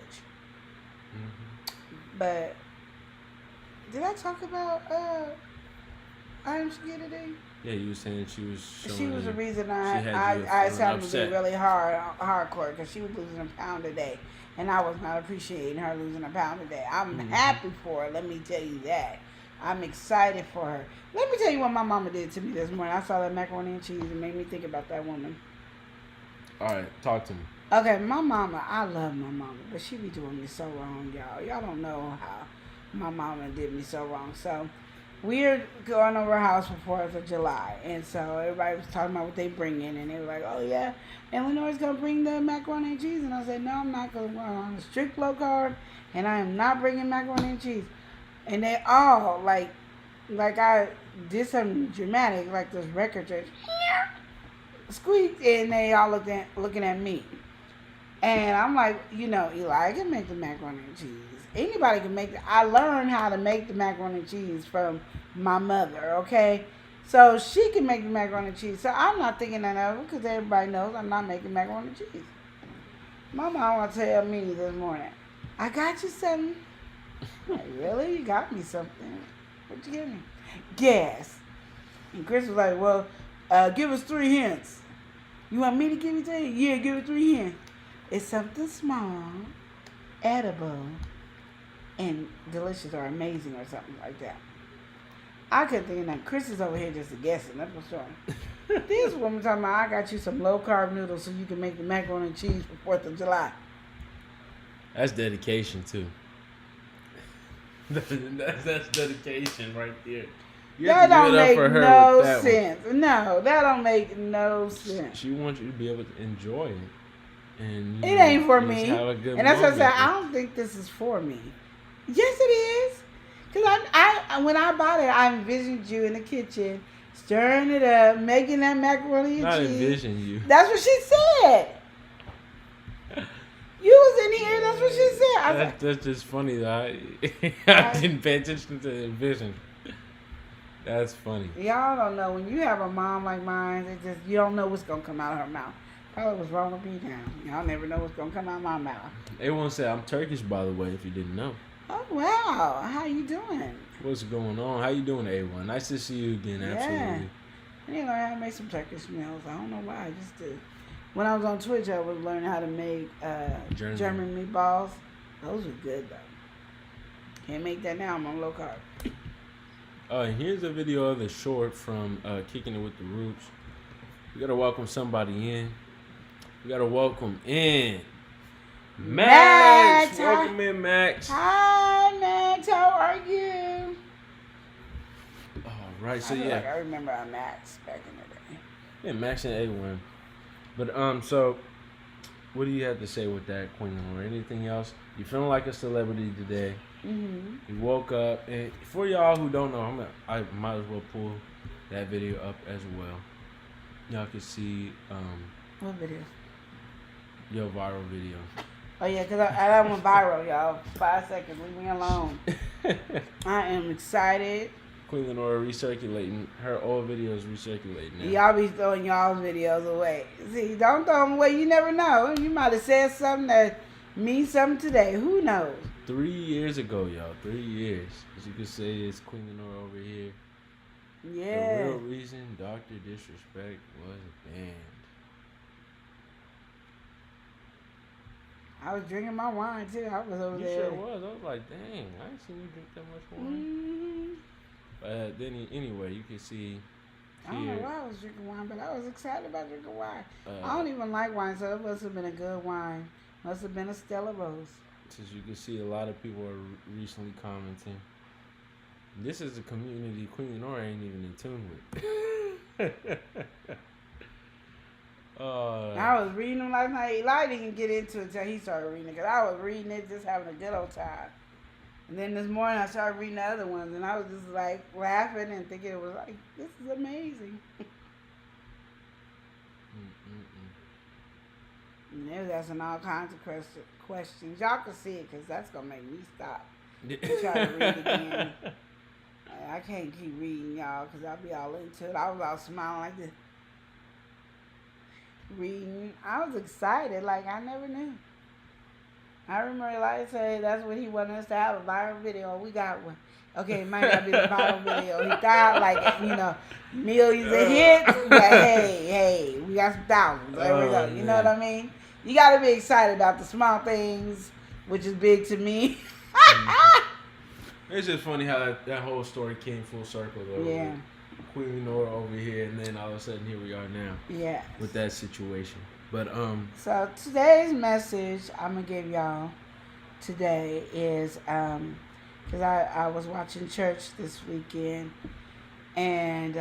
Mhm. But did I talk about items she get today? Yeah, you were saying she was. Showing She was the you- reason she had you I feeling started to upset. be really hardcore because she was losing a pound a day, and I was not appreciating her losing a pound a day. I'm happy for her. Let me tell you that. I'm excited for her. Let me tell you what my mama did to me this morning. I saw that macaroni and cheese and made me think about that woman. All right, talk to me. Okay, my mama, I love my mama, but she be doing me so wrong, y'all. Y'all don't know how my mama did me so wrong. So, we're going over her house for 4th of July, and so everybody was talking about what they bring in, and they were like, oh, yeah, and Lenore's going to bring the macaroni and cheese, and I said, no, I'm not going to go on a strict low carb, and I am not bringing macaroni and cheese. And they all, like I did something dramatic, like this record just squeaked, and they all looking at me. And I'm like, Eli, I can make the macaroni and cheese. Anybody can make it. I learned how to make the macaroni and cheese from my mother, okay? So she can make the macaroni and cheese. So I'm not thinking that of it because everybody knows I'm not making macaroni and cheese. My mom will tell me this morning, I got you something. I'm like, really? You got me something. What you give me? Gas. And Chris was like, well, give us 3 hints. You want me to give you 3? Yeah, give it 3 hints. It's something small, edible, and delicious or amazing or something like that. I couldn't think of that. Chris is over here just guessing. That's what's wrong. This woman talking about, I got you some low-carb noodles so you can make the macaroni and cheese for 4th of July. That's dedication too. that's dedication right there. You That have to don't give it up make for her no with that one. sense. No, that don't make no sense. She wants you to be able to enjoy it. And It ain't for just me. have a good And that's what I said. moment. I don't think this is for me. Yes, it is. Because I when I bought it, I envisioned you in the kitchen, stirring it up, making that macaroni and Not cheese. envision you. That's what she said. You was in here. That's what she said. I said, That's just funny though. I didn't pay attention to the envision. That's funny. y'all don't know when you have a mom like mine. It just you don't know what's gonna come out of her mouth. Probably what's wrong with me now. Y'all never know what's gonna come out my mouth. Everyone say I'm Turkish, by the way, if you didn't know. Oh wow, how you doing? What's going on? How you doing, A1? Nice to see you again. Absolutely. Yeah. I need to learn how to make some Turkish meals. I don't know why. I just did. When I was on Twitch, I was learning how to make German meatballs. Those were good though. Can't make that now. I'm on low carb. Here's a video of the short from Kicking It With The Roots. We gotta welcome somebody in. We gotta welcome in Max. Welcome in, Max. Hi, Max. How are you? All right, so I yeah. Like I remember our Max back in the day. Yeah, Max and A1. But so what do you have to say with that, Queen, or anything else? You feeling like a celebrity today? Mm-hmm. You woke up, and for y'all who don't know, I might as well pull that video up as well. Y'all can see What video? your viral video. Oh yeah, cause I went viral, y'all. 5 seconds, leave me alone. I am excited. Queen Lenora recirculating her old videos, recirculating now. Y'all be throwing y'all's videos away. See, don't throw them away. You never know. You might have said something that means something today. Who knows? 3 years ago, y'all. 3 years. As you can say, it's Queen Lenora over here. Yeah. The real reason Dr. Disrespect was banned. I was drinking my wine too. I was over You there. sure was. I was like, dang, I ain't seen you drink that much wine. Mm-hmm. Then anyway, you can see I don't know here. why I was drinking wine, but I was excited about drinking wine. I don't even like wine, so it must have been a good wine. Must have been a Stella Rose. Since you can see, a lot of people are recently commenting. This is a community Queen Lenora ain't even in tune with. I was reading them last night. Eli didn't get into it until he started reading it, because I was reading it just having a good old time. And then this morning I started reading the other ones, and I was just like laughing and thinking it was like, this is amazing. And they was asking all kinds of questions. Y'all can see it, because that's going to make me stop and try to read again. I can't keep reading, y'all, because I'll be all into it. I was all smiling like this. Reading. I was excited like I never knew. I remember Eli said that's what he wanted us to have, a viral video. We got one. Okay, it might not be the viral video. He thought like, millions of hits. But hey, we got some thousands. There we go. You know what I mean? You got to be excited about the small things, which is big to me. It's just funny how that whole story came full circle though. Yeah. Queen Lenora over here, and then all of a sudden here we are now. Yeah. With that situation. But So today's message I'm gonna give y'all today is because I was watching church this weekend, and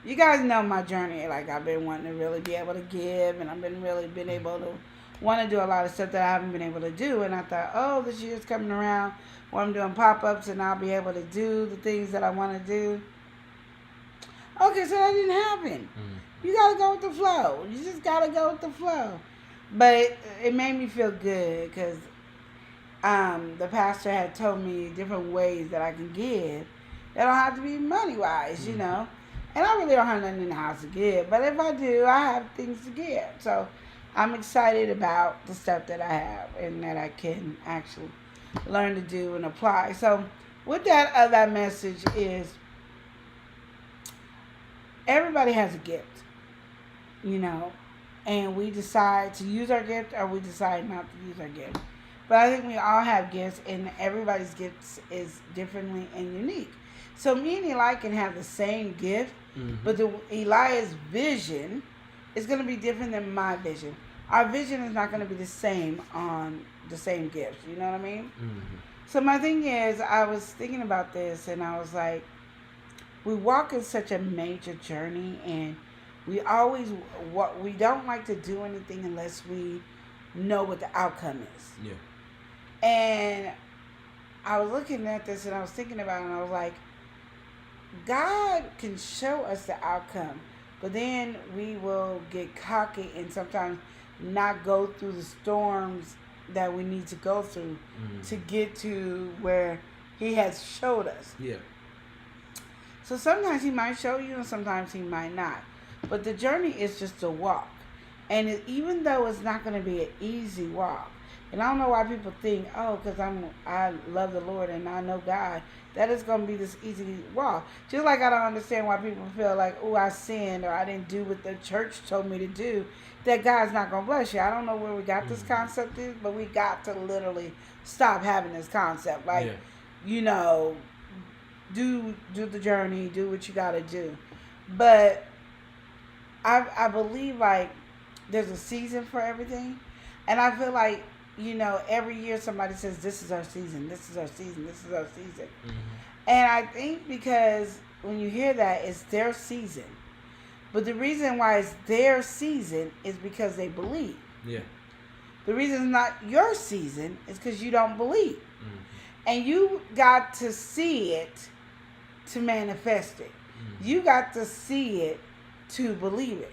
you guys know my journey. Like I've been wanting to really be able to give, and I've been able to want to do a lot of stuff that I haven't been able to do. And I thought, oh, this year's coming around where I'm doing pop-ups, and I'll be able to do the things that I want to do. Okay, so that didn't happen. You gotta go with the flow. You just gotta go with the flow. But it made me feel good because the pastor had told me different ways that I can give. They don't have to be money-wise, you know. And I really don't have nothing in the house to give. But if I do, I have things to give. So I'm excited about the stuff that I have and that I can actually learn to do and apply. So with that message is, everybody has a gift, and we decide to use our gift or we decide not to use our gift. But I think we all have gifts, and everybody's gifts is differently and unique. So me and Eli can have the same gift, but Eli's vision is going to be different than my vision. Our vision is not going to be the same on the same gifts. You know what I mean? So my thing is, I was thinking about this, and I was like, we walk in such a major journey, and we don't like to do anything unless we know what the outcome is. Yeah. And I was looking at this, and I was thinking about it, and I was like, God can show us the outcome, but then we will get cocky and sometimes not go through the storms that we need to go through to get to where He has showed us. Yeah. So sometimes He might show you, and sometimes He might not. But the journey is just a walk. And even though it's not going to be an easy walk, and I don't know why people think, oh, because I love the Lord and I know God, that it's going to be this easy walk. Just like I don't understand why people feel like, oh, I sinned or I didn't do what the church told me to do, that God's not going to bless you. I don't know where we got this concept is, but we got to literally stop having this concept. Like, you know, do the journey, do what you got to do. But I believe, like, there's a season for everything. And I feel like, you know, every year somebody says, this is our season, this is our season, this is our season. And I think because when you hear that, it's their season. But the reason why it's their season is because they believe. Yeah. The reason it's not your season is because you don't believe. And you got to see it to manifest it. You got to see it to believe it.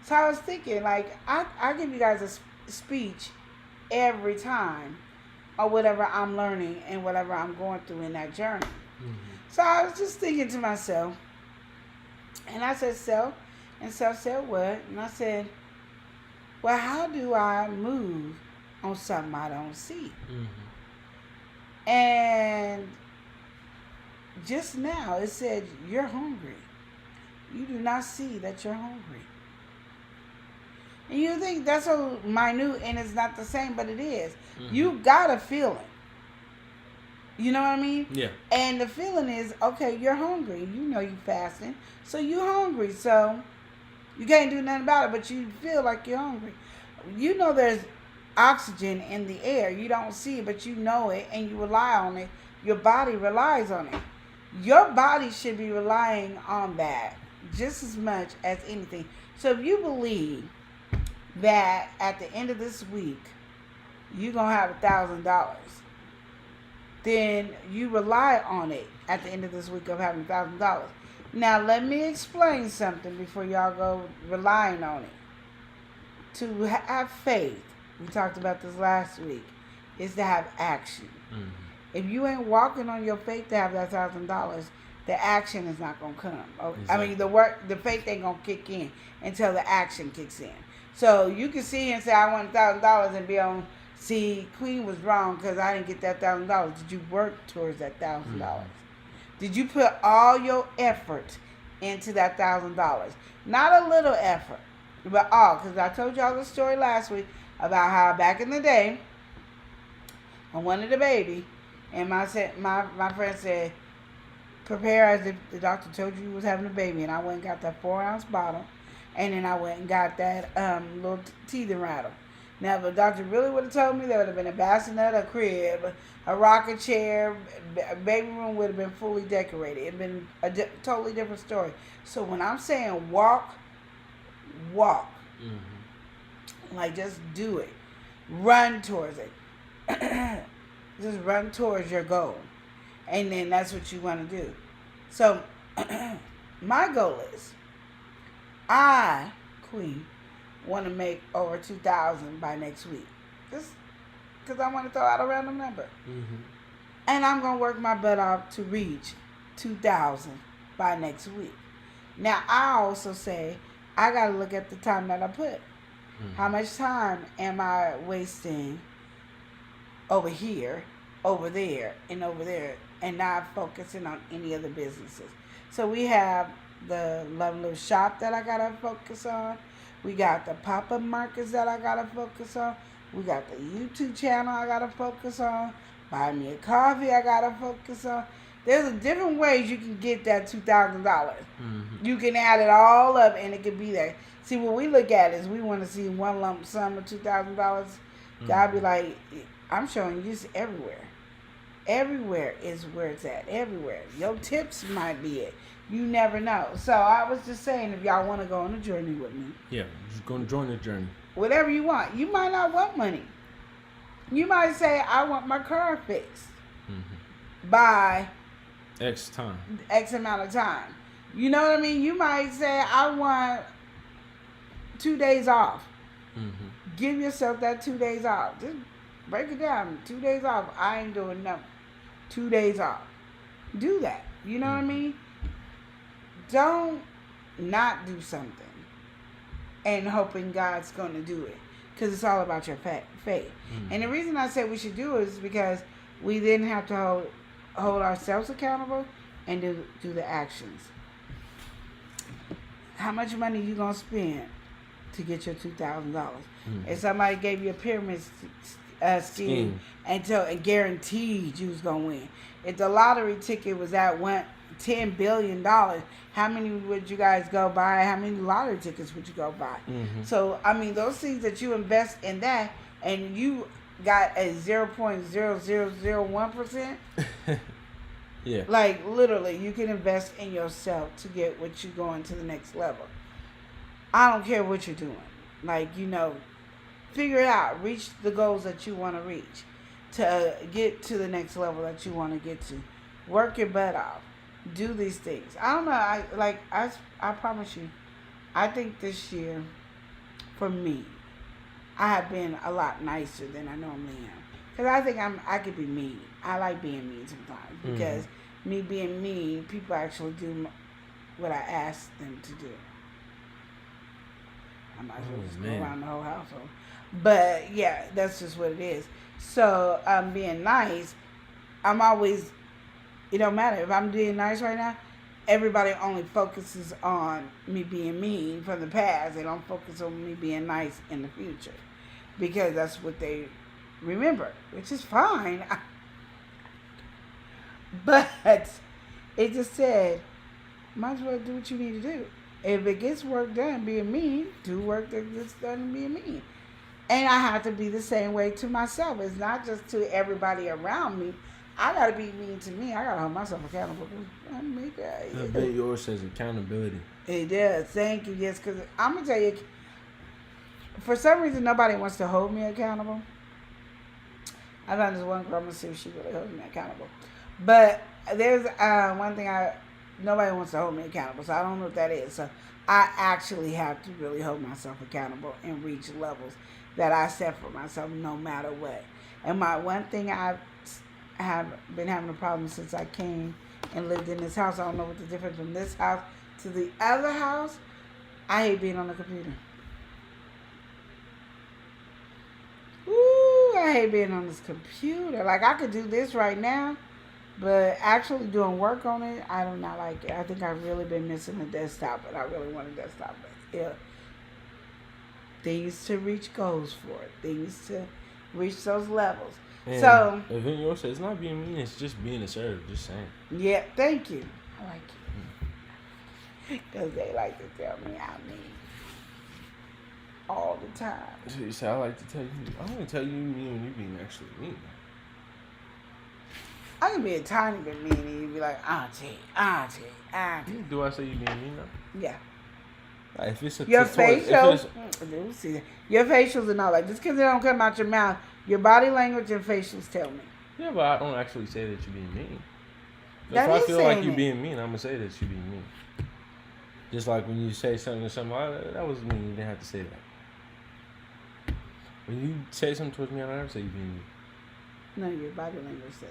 So I was thinking, like, I give you guys a speech every time or whatever I'm learning and whatever I'm going through in that journey. So I was just thinking to myself, and I said, Self, and Self said, what? And I said, well, how do I move on something I don't see? And just now it said, you're hungry. You do not see that you're hungry. And you think that's so minute and it's not the same, but it is. You got a feeling. You know what I mean? Yeah. And the feeling is, okay, you're hungry. You know you fasting. So you're hungry. So you can't do nothing about it, but you feel like you're hungry. You know there's oxygen in the air. You don't see it, but you know it and you rely on it. Your body relies on it. Your body should be relying on that just as much as anything. So if you believe that at the end of this week you're going to have $1,000, then you rely on it at the end of this week of having $1,000. Now let me explain something before y'all go relying on it. To have faith, we talked about this last week, is to have action. If you ain't walking on your faith to have that $1,000, the action is not going to come. Exactly. I mean, the faith ain't going to kick in until the action kicks in. So you can see and say, I want $1,000 and be on, see, Queen was wrong because I didn't get that $1,000. Did you work towards that $1,000? Did you put all your effort into that $1,000? Not a little effort, but all. Because I told y'all the story last week about how back in the day, I wanted a baby, and my friend said, prepare as if the doctor told you was having a baby. And I went and got that 4-ounce bottle. And then I went and got that little teething rattle. Now, if the doctor really would have told me, there would have been a bassinet, a crib, a rocking chair, a baby room would have been fully decorated. It would have been a totally different story. So when I'm saying walk. Like, just do it. Run towards it. Just run towards your goal. And then that's what you want to do. So, my goal is, I, Queen, want to make over 2,000 by next week. Just because I want to throw out a random number. And I'm going to work my butt off to reach 2,000 by next week. Now, I also say, I got to look at the time that I put. How much time am I wasting over here, over there, and over there, and not focusing on any other businesses? So we have the Love Little Shop that I gotta focus on. We got the pop-up markets that I gotta focus on. We got the YouTube channel I gotta focus on. Buy me a coffee I gotta focus on. There's different ways you can get that $2,000. You can add it all up and it can be there. See, what we look at is we want to see one lump sum of $2,000. God be like, I'm showing you this everywhere. Everywhere is where it's at. Everywhere. Your tips might be it. You never know. So I was just saying, if y'all want to go on a journey with me. Yeah, just going to join the journey. Whatever you want. You might not want money. You might say, I want my car fixed by X time. X amount of time. You know what I mean? You might say, I want 2 days off. Give yourself that 2 days off. Just break it down. 2 days off. I ain't doing nothing. 2 days off. Do that. You know what I mean? Don't not do something and hoping God's going to do it. Because it's all about your faith. Mm-hmm. And the reason I said we should do it is because we then have to hold ourselves accountable and do the actions. How much money you going to spend to get your $2,000? Mm-hmm. If somebody gave you a pyramid scheme and guaranteed you was going to win. If the lottery ticket was at $10 billion, how many would you guys go buy? How many lottery tickets would you go buy? Mm-hmm. So, I mean, those things that you invest in that and you got a 0.0001%. Yeah. Like, literally, you can invest in yourself to get what you're going to the next level. I don't care what you're doing. Like, figure it out. Reach the goals that you want to reach to get to the next level that you want to get to. Work your butt off. Do these things. I don't know. I promise you, I think this year, for me, I have been a lot nicer than I normally am. Because I think I could be mean. I like being mean sometimes. Because me being mean, people actually do what I ask them to do. I'm not supposed to go around the whole household. But, yeah, that's just what it is. So, being nice, I'm always, it don't matter. If I'm being nice right now, everybody only focuses on me being mean from the past. They don't focus on me being nice in the future. Because that's what they remember, which is fine. But it just said, might as well do what you need to do. If it gets work done being mean, do work that gets done being mean. And I have to be the same way to myself. It's not just to everybody around me. I got to be mean to me. I got to hold myself accountable. I bet yours says accountability. It does. Thank you. Yes, because I'm going to tell you, for some reason, nobody wants to hold me accountable. I found this one girl, I'm going to see if she really holds me accountable. But there's one thing nobody wants to hold me accountable, so I don't know what that is. So I actually have to really hold myself accountable and reach levels that I set for myself no matter what. And my one thing I have been having a problem since I came and lived in this house, I don't know what the difference from this house to the other house, I hate being on the computer. Ooh, I hate being on this computer. Like, I could do this right now, but actually doing work on it, I do not like it. I think I've really been missing a desktop, but I really want a desktop. But yeah, things to reach goals for, things to reach those levels. And so, Event yours says it's not being mean, it's just being assertive, just saying. Yeah, thank you. I like it. Because they like to tell me I'm mean. All the time. So you say, I like to tell you, I'm going to tell you mean when you're being actually mean. I can be a tiny bit mean and you be like, auntie. Do I say you being mean now? Yeah. Like if it's a Your facials, your facials and all that. Just because they don't come out your mouth, your body language and facials tell me. Yeah, but I don't actually say that you're being mean. If That I is feel like saying you're it. being mean, I'm going to say that you're being mean. Just like when you say something to somebody, that was mean, you didn't have to say that. When you say something towards me, I don't ever say you're being mean. No, your body language says.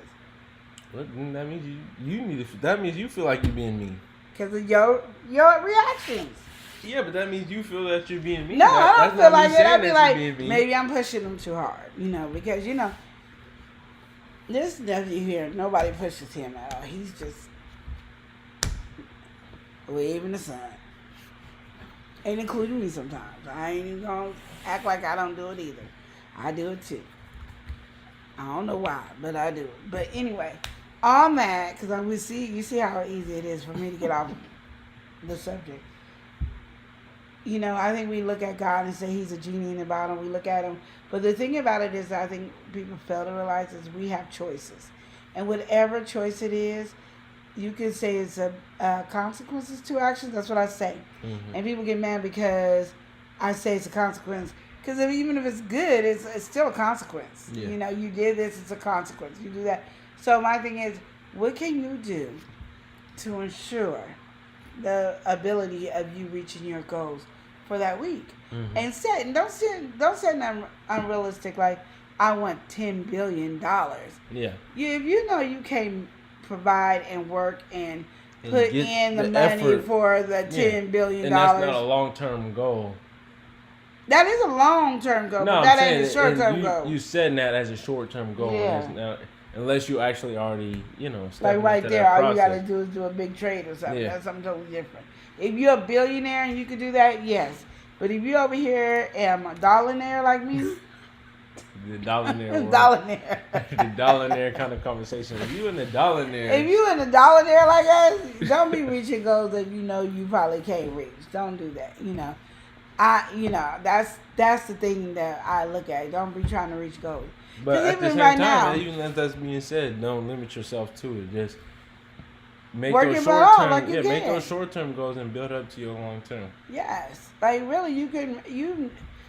Well, that means you need to. That means you feel like you're being mean. Because of your reactions. Yeah, but that means you feel that you're being mean. No, I don't feel like it. I'd be like, mean. maybe I'm pushing them too hard, because, this nephew here, nobody pushes him at all. He's just waving the sun. And including me sometimes. I ain't even going to act like I don't do it either. I do it too. I don't know why, but I do it. But anyway, on that, because you see how easy it is for me to get off the subject. I think we look at God and say he's a genie in the bottle. We look at him. But the thing about it is, I think people fail to realize is we have choices. And whatever choice it is, you can say it's a consequences to actions. That's what I say. Mm-hmm. And people get mad because I say it's a consequence. Because even if it's good, it's still a consequence. Yeah. You did this, it's a consequence. You do that. So my thing is, what can you do to ensure the ability of you reaching your goals for that week? Mm-hmm. And don't set nothing unrealistic like, I want $10 billion. Yeah. If you know you can't provide and work and put in the money effort for the $10 billion. And that's not a long-term goal. That is a long-term goal, No, but I'm that saying ain't a short-term you, goal. You setting that as a short-term goal. Yeah. And now, unless you actually already, Like stepping right into there, that all you got to process. do is do a big trade or something. Yeah. That's something totally different. If you're a billionaire and you could do that, yes. But if you over here am a dollionaire like me, The dollionaire world. dollionaire. The dollionaire kind of conversation. If you in the dollionaire. If you in the dollionaire like us, don't be reaching goals that you know you probably can't reach. Don't do that. That's the thing that I look at. Don't be trying to reach goals. But at the same right time, now, even as that's being said, don't limit yourself to it. Just make Work those it short out term, like you make can. those short term goals and build up to your long term. yes, like really, you can.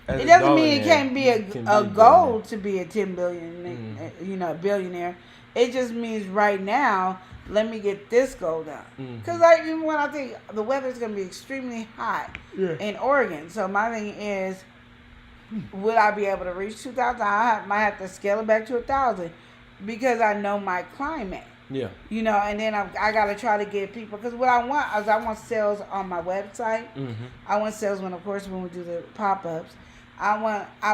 As It a doesn't mean it dollionaire, can't be you a can goal billionaire. to be a 10 billion, billionaire. It just means right now, let me get this goal done. Because even when I think the weather's going to be extremely hot in Oregon, so my thing is, would I be able to reach 2,000? Might have to scale it back to 1,000 because I know my climate. Yeah. And then I got to try to get people, because what I want is I want sales on my website. I want sales when we do the pop-ups. I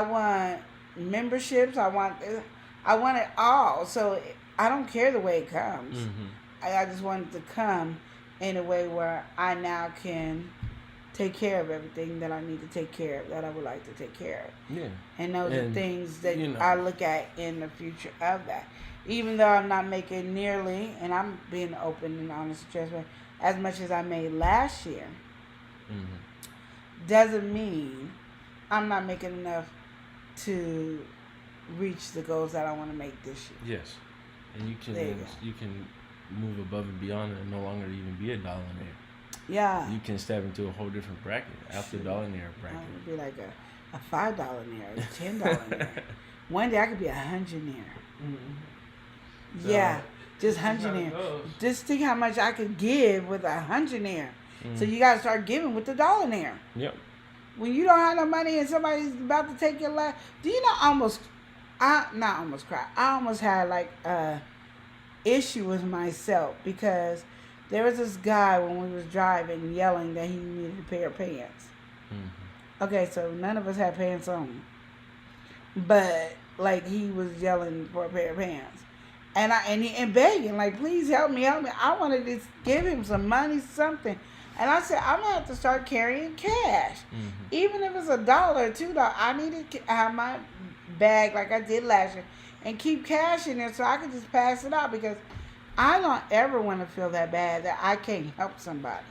want memberships. I want it all. So I don't care the way it comes. I just want it to come in a way where I now can take care of everything that I need to take care of, that I would like to take care of. Yeah. And those are things that you know. I look at in the future of that. Even though I'm not making nearly, and I'm being open and honest and transparent, as much as I made last year, doesn't mean I'm not making enough to reach the goals that I want to make this year. Yes. And you can move above and beyond and no longer even be a dollionaire. Yeah. You can step into a whole different bracket after dollionaire bracket. I would be like a $5 a $10 One day I could be a $100-naire. Yeah, just $100-naire. Just think how much I could give with a $100-naire. So you got to start giving with the $1. Yep. When you don't have no money and somebody's about to take your life, do you know? I almost had like a issue with myself because there was this guy when we was driving yelling that he needed a pair of pants. Okay, so none of us had pants on, but like he was yelling for a pair of pants, and begging like, please help me. I wanted to give him some money, something. And I said, I'm going to have to start carrying cash. Even if it's $1 or $2, I need to have my bag like I did last year and keep cash in there so I can just pass it out, because I don't ever want to feel that bad that I can't help somebody.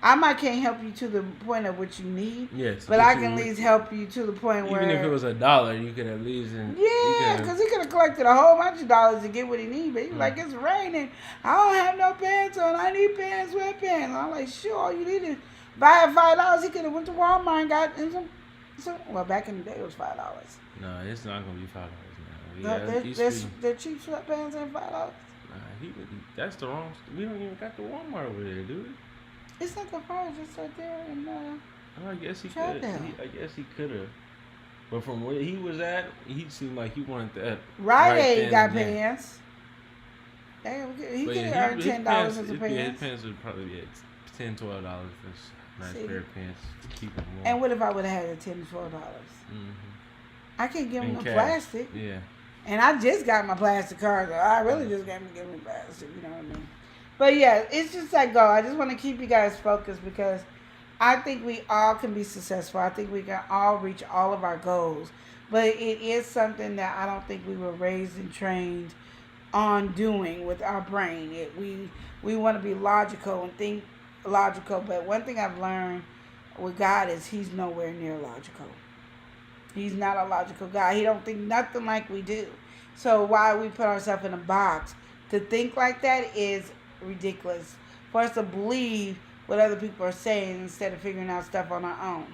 I might can't help you to the point of what you need, yes, but I can at least help you to the point where... Even if it was $1, you could at least... Yeah, because he could have collected a whole bunch of dollars to get what he needed, but he was like, it's raining, I don't have no pants on, I need pants, sweatpants. And I'm like, sure, you need to buy $5. He could have went to Walmart and got some, well, back in the day it was $5. No, it's not going to be $5 now. They're cheap sweatpants ain't $5. Nah, that's the wrong... We don't even got the Walmart over there, do we? It's not the first, it's right there in I guess he could. I guess he could have. But from where he was at, he seemed like he wanted that. Rite Aid then got and there. pants. Damn, he could But have earned $10 worth of his pants. pants would probably be at $10, $12 for a nice pair of pants to keep him warm. And what if I would have had $10, $12? I can't give him no plastic. Yeah. And I just got my plastic card. So I really just got to give me plastic, you know what I mean? But yeah, it's just that goal. I just want to keep you guys focused because I think we all can be successful. I think we can all reach all of our goals. But it is something that I don't think we were raised and trained on doing with our brain. We want to be logical and think logical. But one thing I've learned with God is He's nowhere near logical. He's not a logical guy. He don't think nothing like we do. So why we put ourselves in a box to think like that is ridiculous. For us to believe what other people are saying instead of figuring out stuff on our own.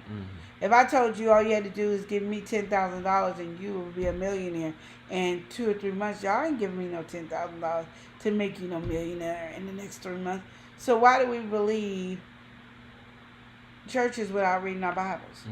If I told you all you had to do is give me $10,000 and you would be a millionaire in 2 or 3 months, y'all ain't giving me no $10,000 to make you no millionaire in the next 3 months. So why do we believe churches without reading our Bibles?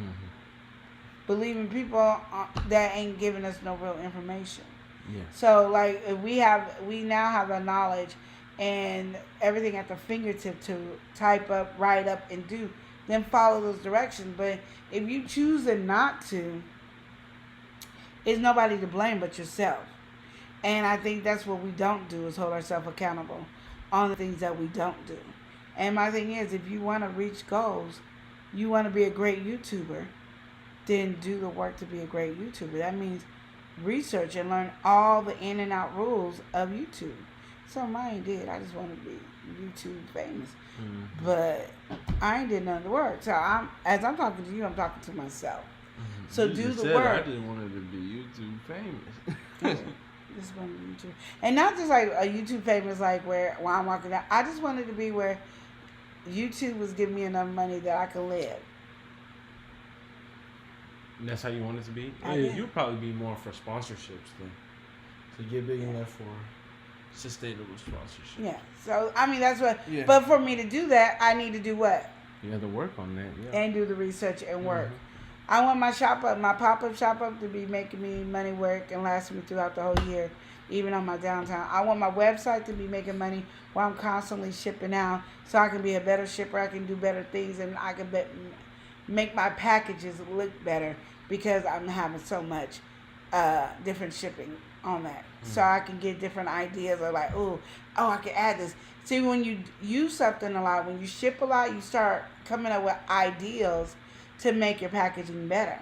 Believing people that ain't giving us no real information. Yeah. So like if we now have the knowledge and everything at the fingertip to type up, write up, and do then follow those directions. But if you choose not to, it's nobody to blame but yourself. And I think that's what we don't do, is hold ourselves accountable on the things that we don't do. And my thing is, if you want to reach goals, you want to be a great YouTuber, then do the work to be a great YouTuber. That means research and learn all the in and out rules of YouTube. So mine did. I just want to be YouTube famous. Mm-hmm. But I ain't did none of the work. So as I'm talking to you, I'm talking to myself. Mm-hmm. So you do just the said work. I just wanted to be YouTube famous. Just wanted to be YouTube. And not just like a YouTube famous, like where I'm walking down. I just wanted to be where YouTube was giving me enough money that I could live. And that's how you want it to be? You'll probably be more for sponsorships then. To get big enough for sustainable sponsorship. Yeah. So, I mean, that's what... Yeah. But for me to do that, I need to do what? You have to work on that, yeah. And do the research and work. Mm-hmm. I want my pop-up shop to be making me money work and lasting me throughout the whole year, even on my downtime. I want my website to be making money while I'm constantly shipping out, so I can be a better shipper, I can do better things, and I can make my packages look better because I'm having so much different shipping on that. So I can get different ideas of like, oh, I can add this. See, when you use something a lot, when you ship a lot, you start coming up with ideas to make your packaging better.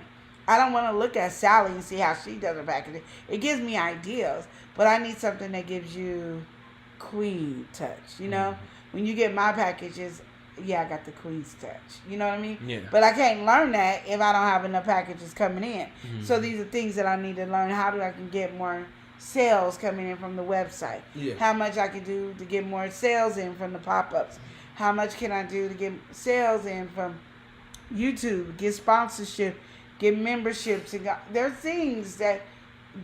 I don't want to look at Sally and see how she does her packaging. It gives me ideas, but I need something that gives you queen touch, you know? When you get my packages, I got the queen's touch. You know what I mean? Yeah. But I can't learn that if I don't have enough packages coming in. So these are things that I need to learn. How do I can get more sales coming in from the website? Yeah. How much I can do to get more sales in from the pop-ups? How much can I do to get sales in from YouTube, get sponsorship, get memberships? And there's things that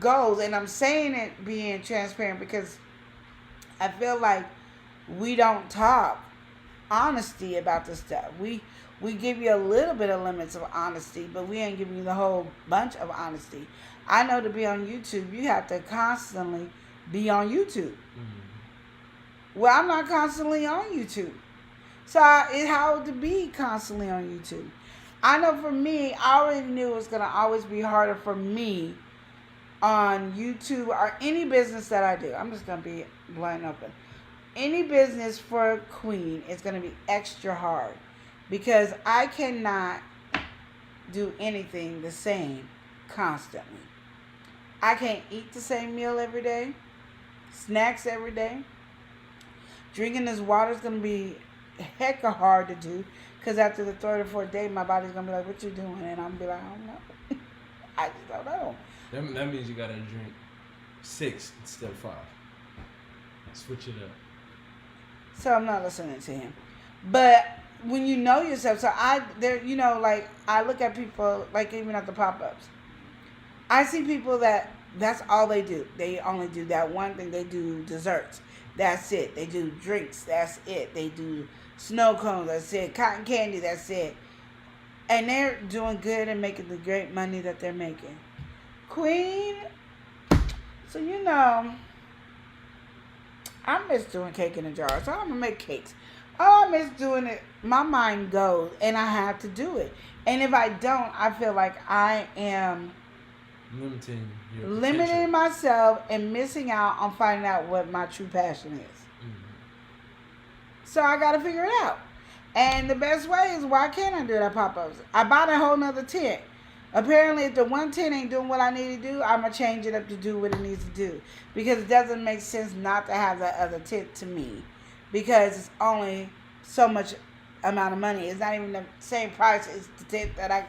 goes, and I'm saying it being transparent because I feel like we don't talk honesty about this stuff. We give you a little bit of limits of honesty, but we ain't giving you the whole bunch of honesty. I know to be on YouTube, you have to constantly be on YouTube. Well, I'm not constantly on YouTube. So it's hard to be constantly on YouTube. I know for me, I already knew it was going to always be harder for me on YouTube or any business that I do. I'm just going to be blunt and open. Any business for Queen is going to be extra hard because I cannot do anything the same constantly. I can't eat the same meal every day, snacks every day. Drinking this water is going to be hecka hard to do because after the third or fourth day, my body's going to be like, what you doing? And I'm going to be like, I don't know. I just don't know. That means you got to drink 6 instead of 5. Switch it up. So I'm not listening to him. But when you know yourself, so I look at people, like even at the pop-ups. I see people that's all they do. They only do that one thing. They do desserts. That's it. They do drinks. That's it. They do snow cones. That's it. Cotton candy. That's it. And they're doing good and making the great money that they're making. Queen, so I miss doing cake in a jar, so I'm going to make cakes. Oh, I miss doing it. My mind goes, and I have to do it. And if I don't, I feel like I am limiting myself and missing out on finding out what my true passion is. So I got to figure it out. And the best way is, why can't I do that pop-ups? I bought a whole nother tent. Apparently, if the one tent ain't doing what I need to do, I'm going to change it up to do what it needs to do. Because it doesn't make sense not to have that other tent to me. Because it's only so much amount of money. It's not even the same price as the tent that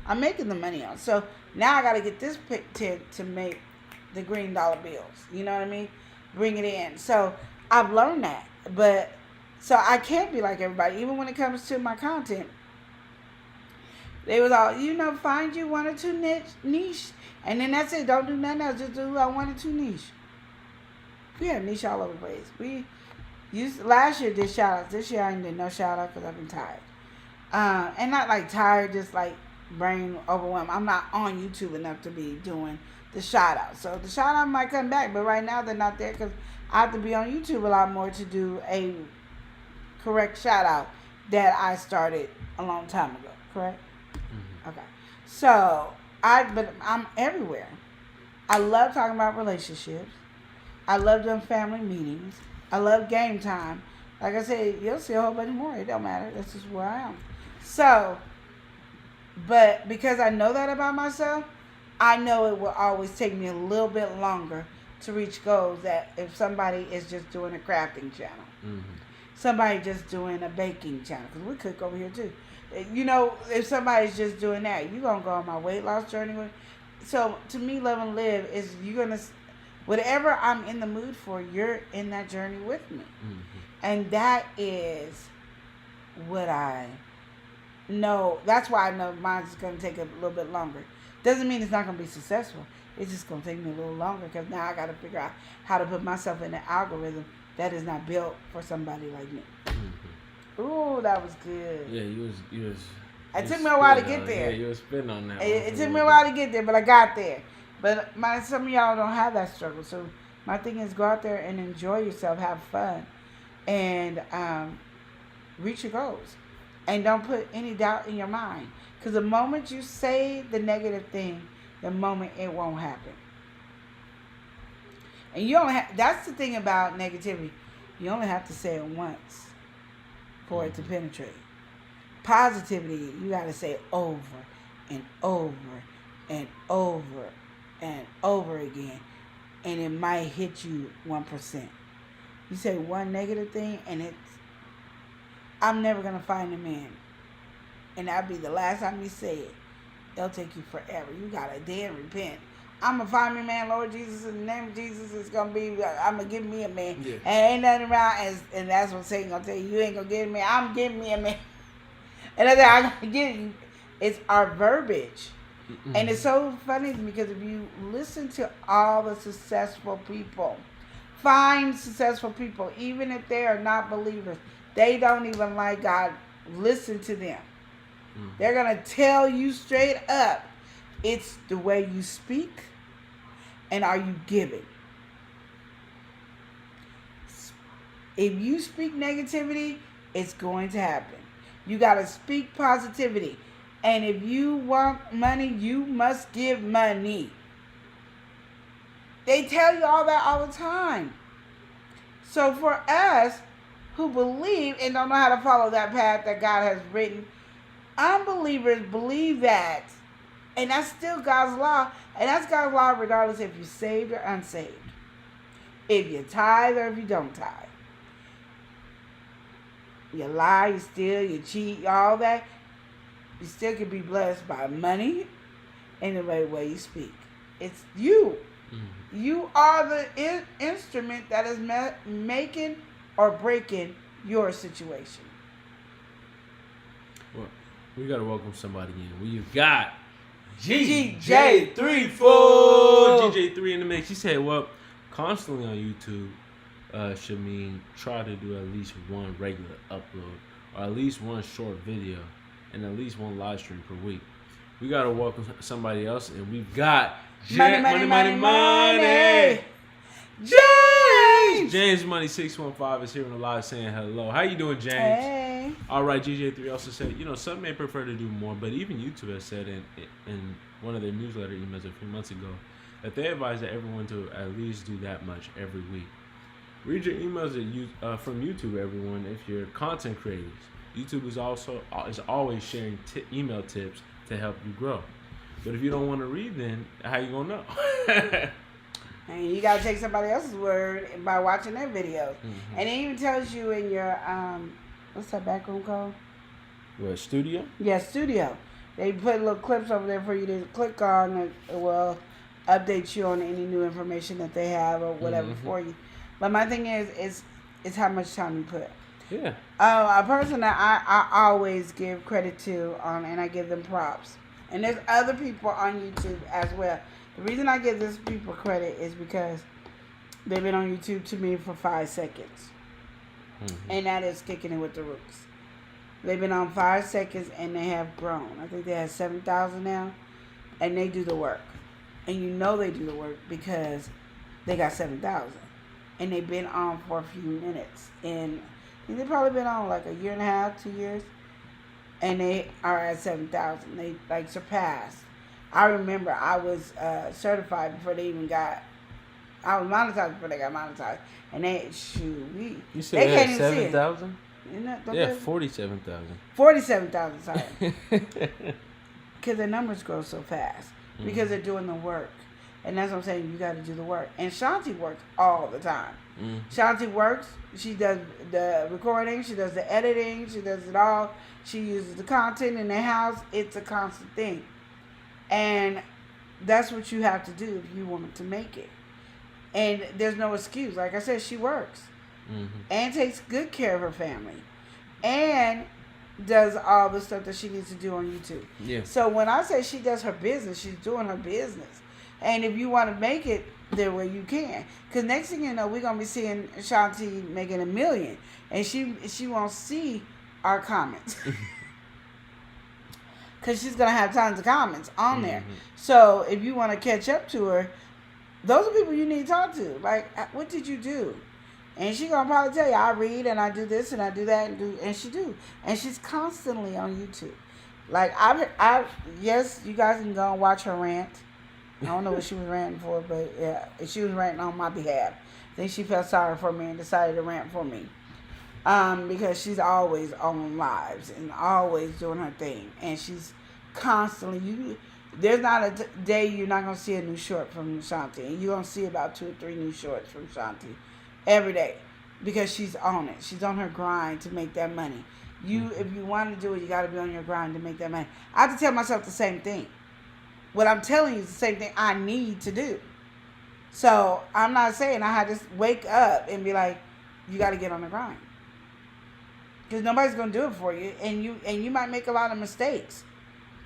I'm making the money on. So now I got to get this tent to make the green dollar bills. You know what I mean? Bring it in. So I've learned that. But so I can't be like everybody. Even when it comes to my content. They was all, find you 1 or 2 niche. And then that's it. Don't do nothing else. Just do 1 or 2 niche. We have niche all over the place. Last year did shout outs. This year I ain't did no shout out because I've been tired. And not like tired, just like brain overwhelmed. I'm not on YouTube enough to be doing the shout out. So the shout out might come back. But right now they're not there because I have to be on YouTube a lot more to do a correct shout out that I started a long time ago, correct? Okay. So, but I'm everywhere. I love talking about relationships. I love doing family meetings. I love game time. Like I said, you'll see a whole bunch more. It don't matter. That's just where I am. So, but because I know that about myself, I know it will always take me a little bit longer to reach goals that if somebody is just doing a crafting channel. Somebody just doing a baking channel. Because we cook over here too. You know, if somebody's just doing that, you're going to go on my weight loss journey with. So, to me, Love and Live is you're going to, whatever I'm in the mood for, you're in that journey with me. And that is what I know. That's why I know mine's going to take a little bit longer. Doesn't mean it's not going to be successful. It's just going to take me a little longer because now I got to figure out how to put myself in an algorithm that is not built for somebody like me. Ooh, that was good. Yeah, you was. It took me a while to get there. Yeah, you was spitting on that. It took me a while to get there, but I got there. But some of y'all don't have that struggle. So my thing is go out there and enjoy yourself, have fun, and reach your goals. And don't put any doubt in your mind. Because the moment you say the negative thing, the moment it won't happen. And you only that's the thing about negativity. You only have to say it once for it to penetrate. Positivity, you got to say over and over and over and over again. And it might hit you 1%. You say one negative thing and I'm never going to find a man. And that'll be the last time you say it. It'll take you forever. You got to then repent. I'm going to find me a man, Lord Jesus, in the name of Jesus. It's going to be, I'm going to give me a man. Yeah. And ain't nothing around. And that's what Satan going to tell you. You ain't going to get me. I'm getting me a man. And I said, I'm going to get you. It's our verbiage. And it's so funny because if you listen to all the successful people, find successful people, even if they are not believers, they don't even like God. Listen to them. They're going to tell you straight up, it's the way you speak and are you giving. If you speak negativity, it's going to happen. You got to speak positivity. And if you want money, you must give money. They tell you all that all the time. So for us who believe and don't know how to follow that path that God has written, unbelievers believe that. And that's still God's law. And that's God's law regardless if you're saved or unsaved. If you tithe or if you don't tithe. You lie, you steal, you cheat, all that. You still can be blessed by money and the way you speak. It's you. You are the instrument that is making or breaking your situation. Well, we got to welcome somebody in. We've got GJ34. GJ3 in the mix. She said, well, constantly on YouTube should mean try to do at least one regular upload or at least one short video and at least one live stream per week. We got to welcome somebody else, and we've got money. James Money 615 is here on the live saying hello. How you doing, James? Hey. All right, GJ3 also said, some may prefer to do more, but even YouTube has said in one of their newsletter emails a few months ago that they advise that everyone to at least do that much every week. Read your emails from YouTube, everyone, if you're content creators. YouTube is always sharing email tips to help you grow. But if you don't want to read, then how you gonna know? And you gotta take somebody else's word by watching their videos. And it even tells you in your what's that back room called? What, studio? Yeah, studio. They put little clips over there for you to click on. It will update you on any new information that they have or whatever for you. But my thing is how much time you put. Yeah. A person that I always give credit to, and I give them props. And there's other people on YouTube as well. The reason I give these people credit is because they've been on YouTube to me for 5 seconds. And that is kicking it with the roots. They've been on 5 seconds and they have grown. I think they have 7,000 now. And they do the work. And you know they do the work because they got 7,000. And they've been on for a few minutes. And They've probably been on like a year and a half, 2 years. And they are at 7,000. They like surpassed. I remember I was certified before they even got. I was monetized before they got monetized, and they You they said can't they even had see it. 7,000? Yeah, Yeah, 47,000. 47,000. Sorry, because the numbers grow so fast because they're doing the work, and that's what I'm saying. You got to do the work, and Shanti works all the time. Shanti works. She does the recording. She does the editing. She does it all. She uses the content in the house. It's a constant thing. And that's what you have to do if you want to make it. And there's no excuse. Like I said, she works. And takes good care of her family. And does all the stuff that she needs to do on YouTube. Yeah. So when I say she does her business, she's doing her business. And if you want to make it the way you can. Because next thing you know, we're going to be seeing Shanti making $1 million. And she won't see our comments. Because she's going to have tons of comments on there. So if you want to catch up to her, those are people you need to talk to. Like, what did you do? And she's going to probably tell you, I read and I do this and I do that. And she do. And she's constantly on YouTube. Like, yes, you guys can go and watch her rant. I don't know what she was ranting for, but yeah, she was ranting on my behalf. Then she felt sorry for me and decided to rant for me. Because she's always on lives and always doing her thing. And she's constantly, there's not a day you're not going to see a new short from Shanti. And you're going to see about 2 or 3 new shorts from Shanti every day. Because she's on it. She's on her grind to make that money. If you want to do it, you got to be on your grind to make that money. I have to tell myself the same thing. What I'm telling you is the same thing I need to do. So I'm not saying I had to wake up and be like, you got to get on the grind. Because nobody's going to do it for you. And you might make a lot of mistakes.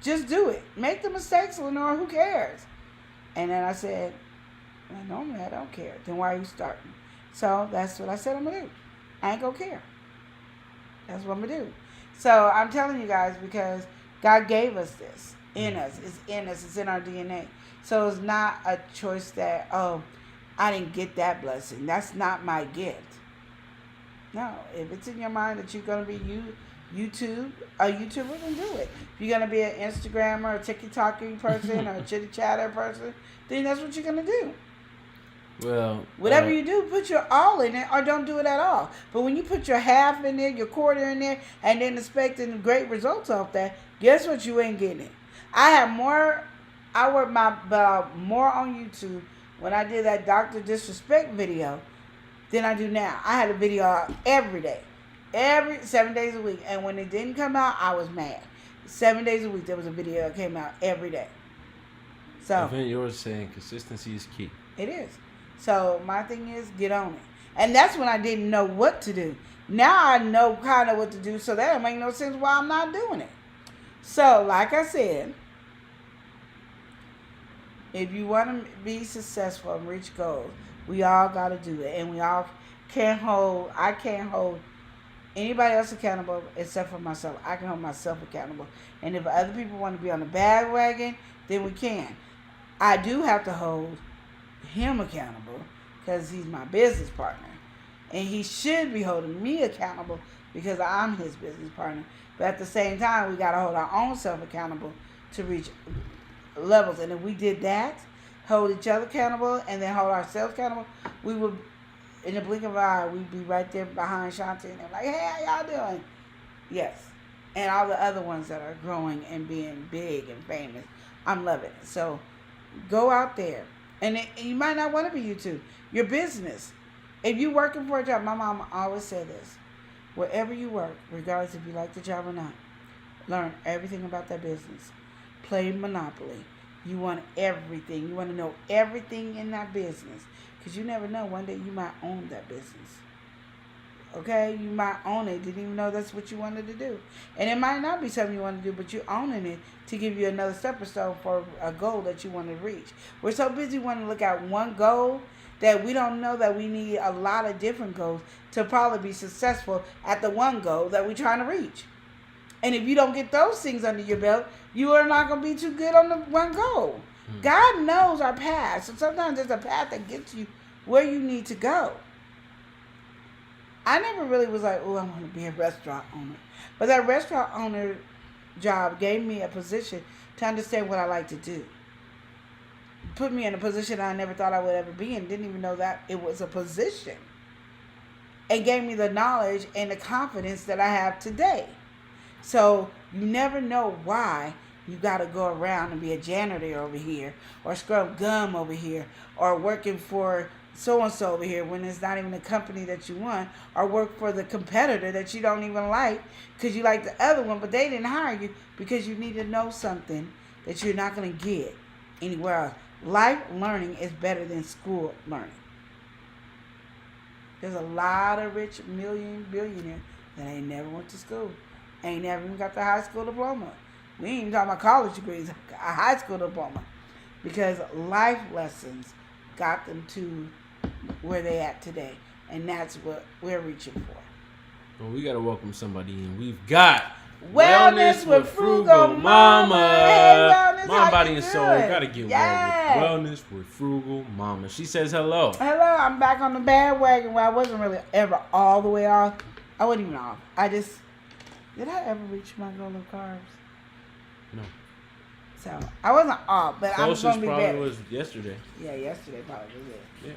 Just do it. Make the mistakes, Lenore. Who cares? And then I said, well, normally I don't care. Then why are you starting? So that's what I said I'm going to do. I ain't going to care. That's what I'm going to do. So I'm telling you guys because God gave us this. In us. It's in us. It's in our DNA. So it's not a choice that, oh, I didn't get that blessing. That's not my gift. No. If it's in your mind that you're going to be a YouTuber, then do it. If you're going to be an Instagrammer, a TikToker person, or a chitty-chatter person, then that's what you're going to do. Well, whatever you do, put your all in it or don't do it at all. But when you put your half in there, your quarter in there, and then expecting great results off that, guess what? You ain't getting it. I worked more on YouTube when I did that Dr. Disrespect video than I do now. I had a video out every day. 7 days a week. And when it didn't come out, I was mad. 7 days a week, there was a video that came out every day. So, I think you were saying consistency is key. It is. So, my thing is, get on it. And that's when I didn't know what to do. Now I know kind of what to do, so that don't make no sense why I'm not doing it. So, like I said, if you want to be successful and reach goals, we all got to do it. And we all I can't hold anybody else accountable except for myself. I can hold myself accountable. And if other people want to be on the bandwagon, then we can. I do have to hold him accountable because he's my business partner. And he should be holding me accountable because I'm his business partner. But at the same time, we got to hold our own self accountable to reach levels. And if we did that, hold each other accountable, and then hold ourselves accountable, we would, in the blink of an eye, we'd be right there behind Shanti and they're like, hey, how y'all doing? Yes. And all the other ones that are growing and being big and famous, I'm loving it. So go out there. And you might not want to be YouTube. Your business. If you're working for a job, my mom always said this. Wherever you work, regardless if you like the job or not, learn everything about that business. Play Monopoly. You want everything. You want to know everything in that business. Because you never know. One day you might own that business. Okay? You might own it. Didn't even know that's what you wanted to do. And it might not be something you want to do, but you're owning it to give you another stepping stone for a goal that you want to reach. We're so busy wanting to look at one goal that we don't know that we need a lot of different goals to probably be successful at the one goal that we're trying to reach. And if you don't get those things under your belt, you are not going to be too good on the one goal. God knows our path. So sometimes there's a path that gets you where you need to go. I never really was like, oh, I want to be a restaurant owner. But that restaurant owner job gave me a position to understand what I like to do. Put me in a position I never thought I would ever be in. Didn't even know that it was a position. And gave me the knowledge and the confidence that I have today. So you never know why you got to go around and be a janitor over here, or scrub gum over here, or working for so-and-so over here when it's not even the company that you want, or work for the competitor that you don't even like because you like the other one, but they didn't hire you because you need to know something that you're not going to get anywhere else. Life learning is better than school learning. There's a lot of rich billionaires that ain't never went to school. Ain't never even got the high school diploma. We ain't even talking about college degrees, a high school diploma. Because life lessons got them to where they at today. And that's what we're reaching for. Well, we got to welcome somebody in. We've got Wellness with Frugal Mama. Hey, Wellness, Mind, how body, you and doing? soul. Got to get well with Wellness with Frugal Mama. She says hello. Hello, I'm back on the bandwagon where I wasn't really ever all the way off. I wasn't even off. Did I ever reach my goal of carbs? No. So, I wasn't off, but I'm going to be probably better. was yesterday. Yeah, yesterday probably was it. Yeah.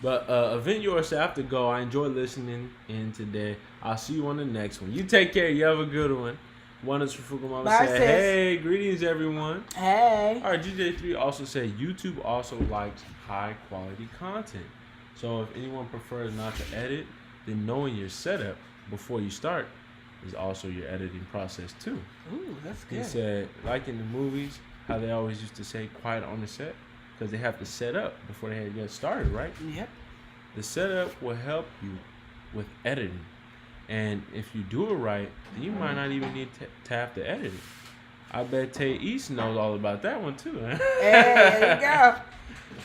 But event yours have to go. I enjoyed listening in today. I'll see you on the next one. You take care. You have a good one. Wellness for Frugal Mama Bye, said, sis. hey, greetings everyone. Hey. All right, GJ3 also said YouTube also likes high quality content. So if anyone prefers not to edit, then knowing your setup before you start is also your editing process too. Ooh, that's good. He said, like in the movies, how they always used to say quiet on the set, because they have to set up before they get started, right? Yep. The setup will help you with editing. And if you do it right, then you might not even need to have to edit it. I bet Tay East knows all about that one too. Huh? Hey, there you go.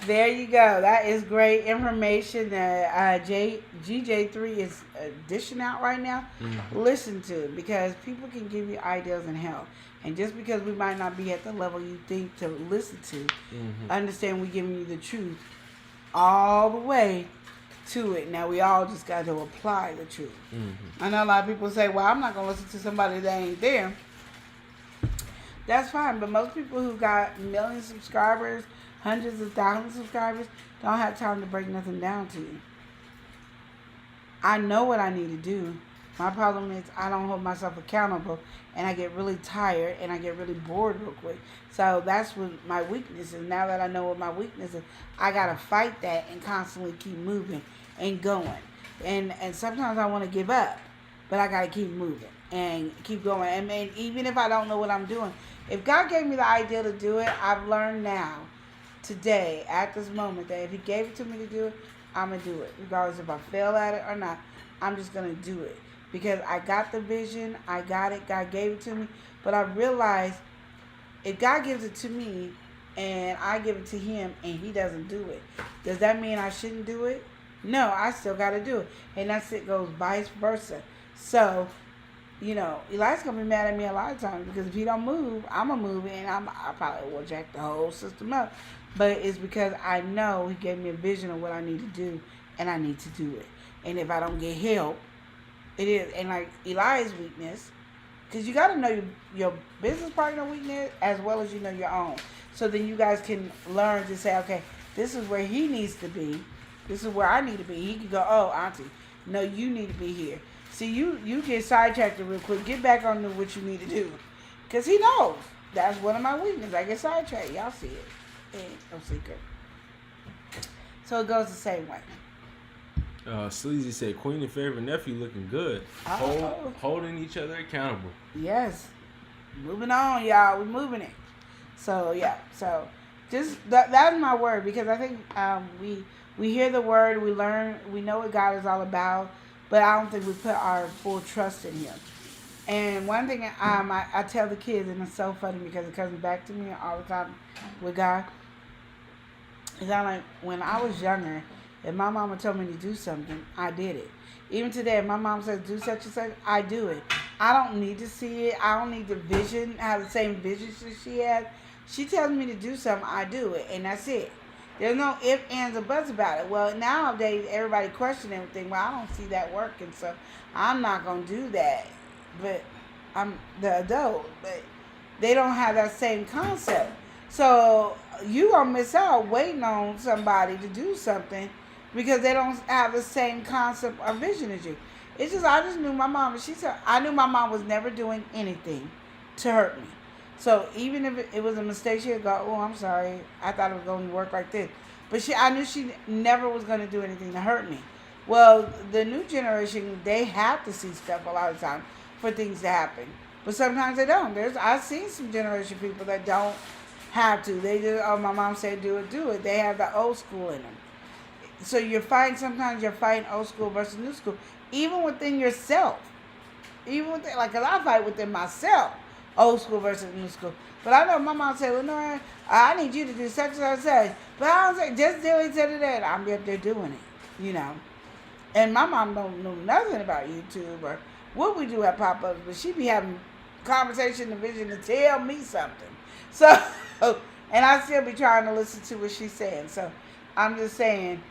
There you go. That is great information that GJ3 is dishing out right now. Mm-hmm. Listen to it, because people can give you ideas and help. And just because we might not be at the level you think to listen to, understand we're giving you the truth all the way to it. Now we all just got to apply the truth. I know a lot of people say, well, I'm not going to listen to somebody that ain't there. That's fine, but most people who got million subscribers, hundreds of thousands of subscribers, don't have time to break nothing down to you. I know what I need to do. My problem is I don't hold myself accountable, and I get really tired, and I get really bored real quick. So that's what my weakness is. Now that I know what my weakness is, I got to fight that and constantly keep moving and going. And sometimes I want to give up, but I got to keep moving and keep going. And even if I don't know what I'm doing, if God gave me the idea to do it, I've learned now, today, at this moment, that if He gave it to me to do it, I'm going to do it. Regardless if I fail at it or not, I'm just going to do it. Because I got the vision, I got it, God gave it to me. But I realized if God gives it to me and I give it to Him and He doesn't do it, does that mean I shouldn't do it? No, I still got to do it. And that's it, goes vice versa. So, you know, Eli's going to be mad at me a lot of times, because if he don't move, I'm going to move, and I probably will jack the whole system up. But it's because I know He gave me a vision of what I need to do, and I need to do it. And if I don't get help, it is. And like Eli's weakness, because you got to know your business partner weakness as well as you know your own. So then you guys can learn to say, okay, this is where he needs to be. This is where I need to be. He can go, oh, auntie, no, you need to be here. See, you get sidetracked real quick. Get back on to what you need to do. Because he knows. That's one of my weaknesses. I get sidetracked. Y'all see it. Ain't no secret. So it goes the same way. Sleazy said, Queen and favorite nephew looking good. Holding each other accountable. Yes. Moving on, y'all. We're moving it. So, yeah. So, just that's my word. Because I think we hear the word. We learn. We know what God is all about. But I don't think we put our full trust in Him. And one thing I tell the kids, and it's so funny because it comes back to me all the time with God, is I'm like, when I was younger, if my mama told me to do something, I did it. Even today, if my mom says do such and such, I do it. I don't need to see it. I don't need the vision, have the same vision she has. She tells me to do something, I do it. And that's it. There's no ifs, ands, or buts about it. Well, nowadays, everybody question everything. Well, I don't see that working, so I'm not going to do that. But I'm the adult. But they don't have that same concept. So you going to miss out waiting on somebody to do something because they don't have the same concept or vision as you. It's just, I just knew my mom, and she said, I knew my mom was never doing anything to hurt me. So even if it was a mistake, she'd go, oh, I'm sorry. I thought it was going to work like this. But I knew she never was going to do anything to hurt me. Well, the new generation, they have to see stuff a lot of times for things to happen. But sometimes they don't. I've seen some generation people that don't have to. They just, oh, my mom said do it. They have the old school in them. So sometimes you're fighting old school versus new school. Even within yourself. Cause I fight within myself. Old school versus new school. But I know my mom said, Lenore, I need you to do such and such. But I don't say, just do it, that. I'm up there doing it, And my mom don't know nothing about YouTube or what we do at pop-ups, but she be having conversation and vision to tell me something. So, and I still be trying to listen to what she's saying. So, I'm just saying,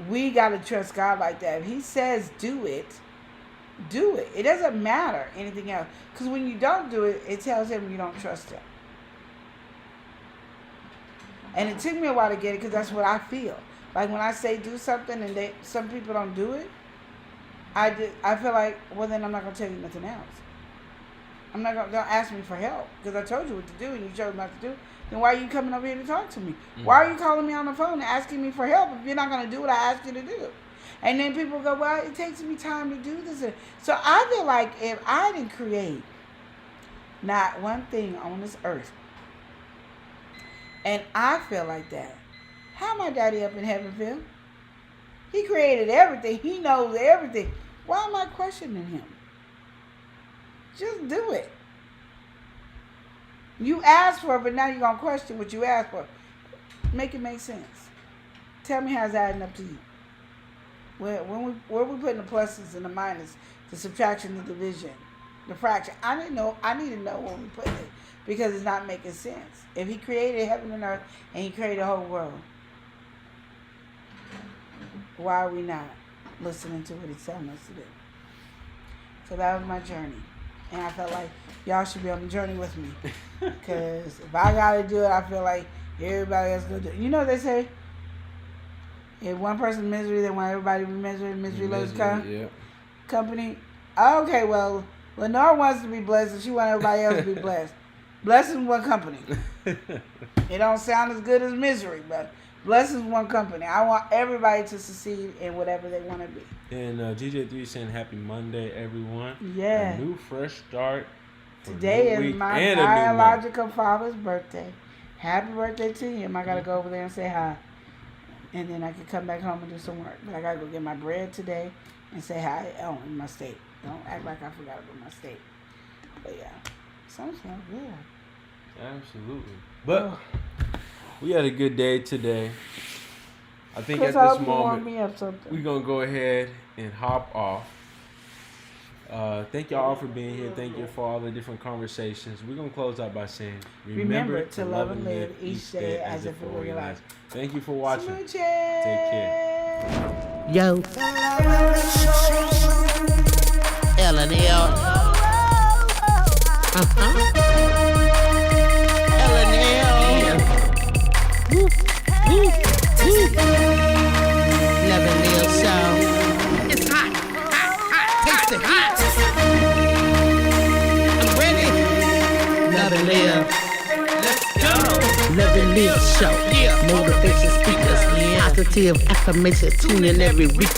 we got to trust God like that. If he says do it, do it. It doesn't matter anything else. Because when you don't do it, it tells him you don't trust him. And it took me a while to get it because that's what I feel. Like when I say do something and some people don't do it, I feel like, well, then I'm not going to tell you nothing else. I'm not going to ask me for help because I told you what to do and you chose not to do. Then why are you coming over here to talk to me? Mm-hmm. Why are you calling me on the phone and asking me for help if you're not going to do what I asked you to do? And then people go, well, it takes me time to do this. So I feel like if I didn't create not one thing on this earth, and I feel like that, how my daddy up in heaven feel? He created everything. He knows everything. Why am I questioning him? Just do it. You asked for it, but now you're going to question what you asked for. Make it make sense. Tell me how it's adding up to you. Where we putting the pluses and the minus, the subtraction, the division, the fraction. I need to know where we put it because it's not making sense. If he created heaven and earth and he created the whole world, why are we not listening to what he's telling us to do? So that was my journey. And I felt like y'all should be on the journey with me. Because if I got to do it, I feel like everybody else going to do it. You know what they say? If one person's misery, then why everybody be misery loves company. Okay, well, Lenore wants to be blessed and she wants everybody else to be blessed. Blessings one company. It don't sound as good as misery, but blessings one company. I want everybody to succeed in whatever they want to be. And GJ3 saying happy Monday, everyone. Yeah. A new fresh start. Today is my biological father's birthday. Happy birthday to him. I got to go over there and say hi. And then I can come back home and do some work. But I got to go get my bread today and say hi. Oh, in my state. Don't act like I forgot about my state. But yeah, sounds good. Absolutely. But we had a good day today. I think at this moment we're going to go ahead and hop off. Thank y'all all for being here. Thank you for all the different conversations. We're going to close out by saying, remember to love and live each day as if it were your last. Thank you for watching. Smooches. Take care. Yo. L&L. L&L. Whoop, whoop, whoop. L&L show. It's hot, hot, hot, taste it hot. I'm ready. L&L. Let's go. L&L show. Motivation speakers. Positive affirmation. Tune in every week.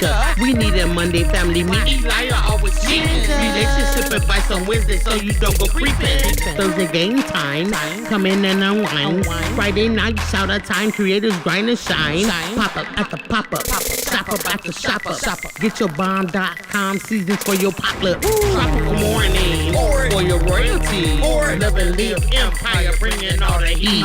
We need a Monday family meeting. Always cheating. Relationship advice on Wednesday so you don't go creeping. Thursday game time. Come in and unwind. Friday night shout out time. Creators grind and shine. Pop up at the pop up. Shop up at the shop up. Get your bomb.com seasons for your popular. Tropical morning. For your royalty. Love and live empire. Bringing all the heat.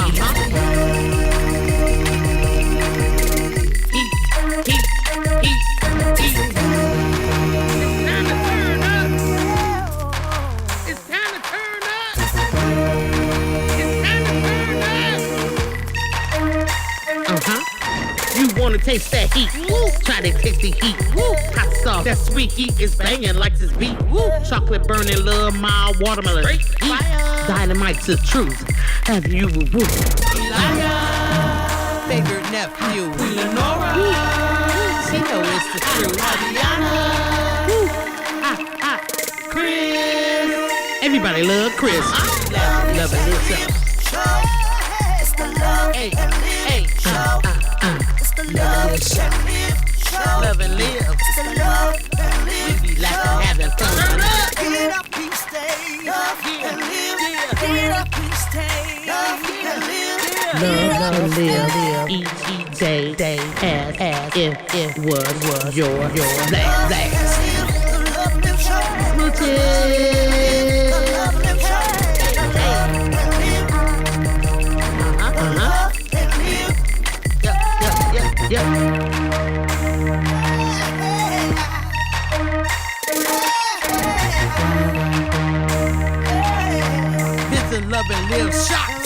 taste that heat. Woo. Try to taste the heat. Woo. Hot sauce. That sweet heat is banging like this beat. Woo. Chocolate burning, love, mild watermelon. Great fire. Dynamite's the truth. Have you woo? Favorite nephew. Lenora. She know it's the truth. Chris. Everybody love Chris. Love it. It's the love Hey, and live hey. show. It's the love and live show. Love and live. It's the love and live We be laughing, having fun. Get up and stay. Love and live. Get up and stay. Love and live. Love and live each day as if it was your last. The love live show. Smooches. The love live show. Love and live. Yep. It's a love and live shot.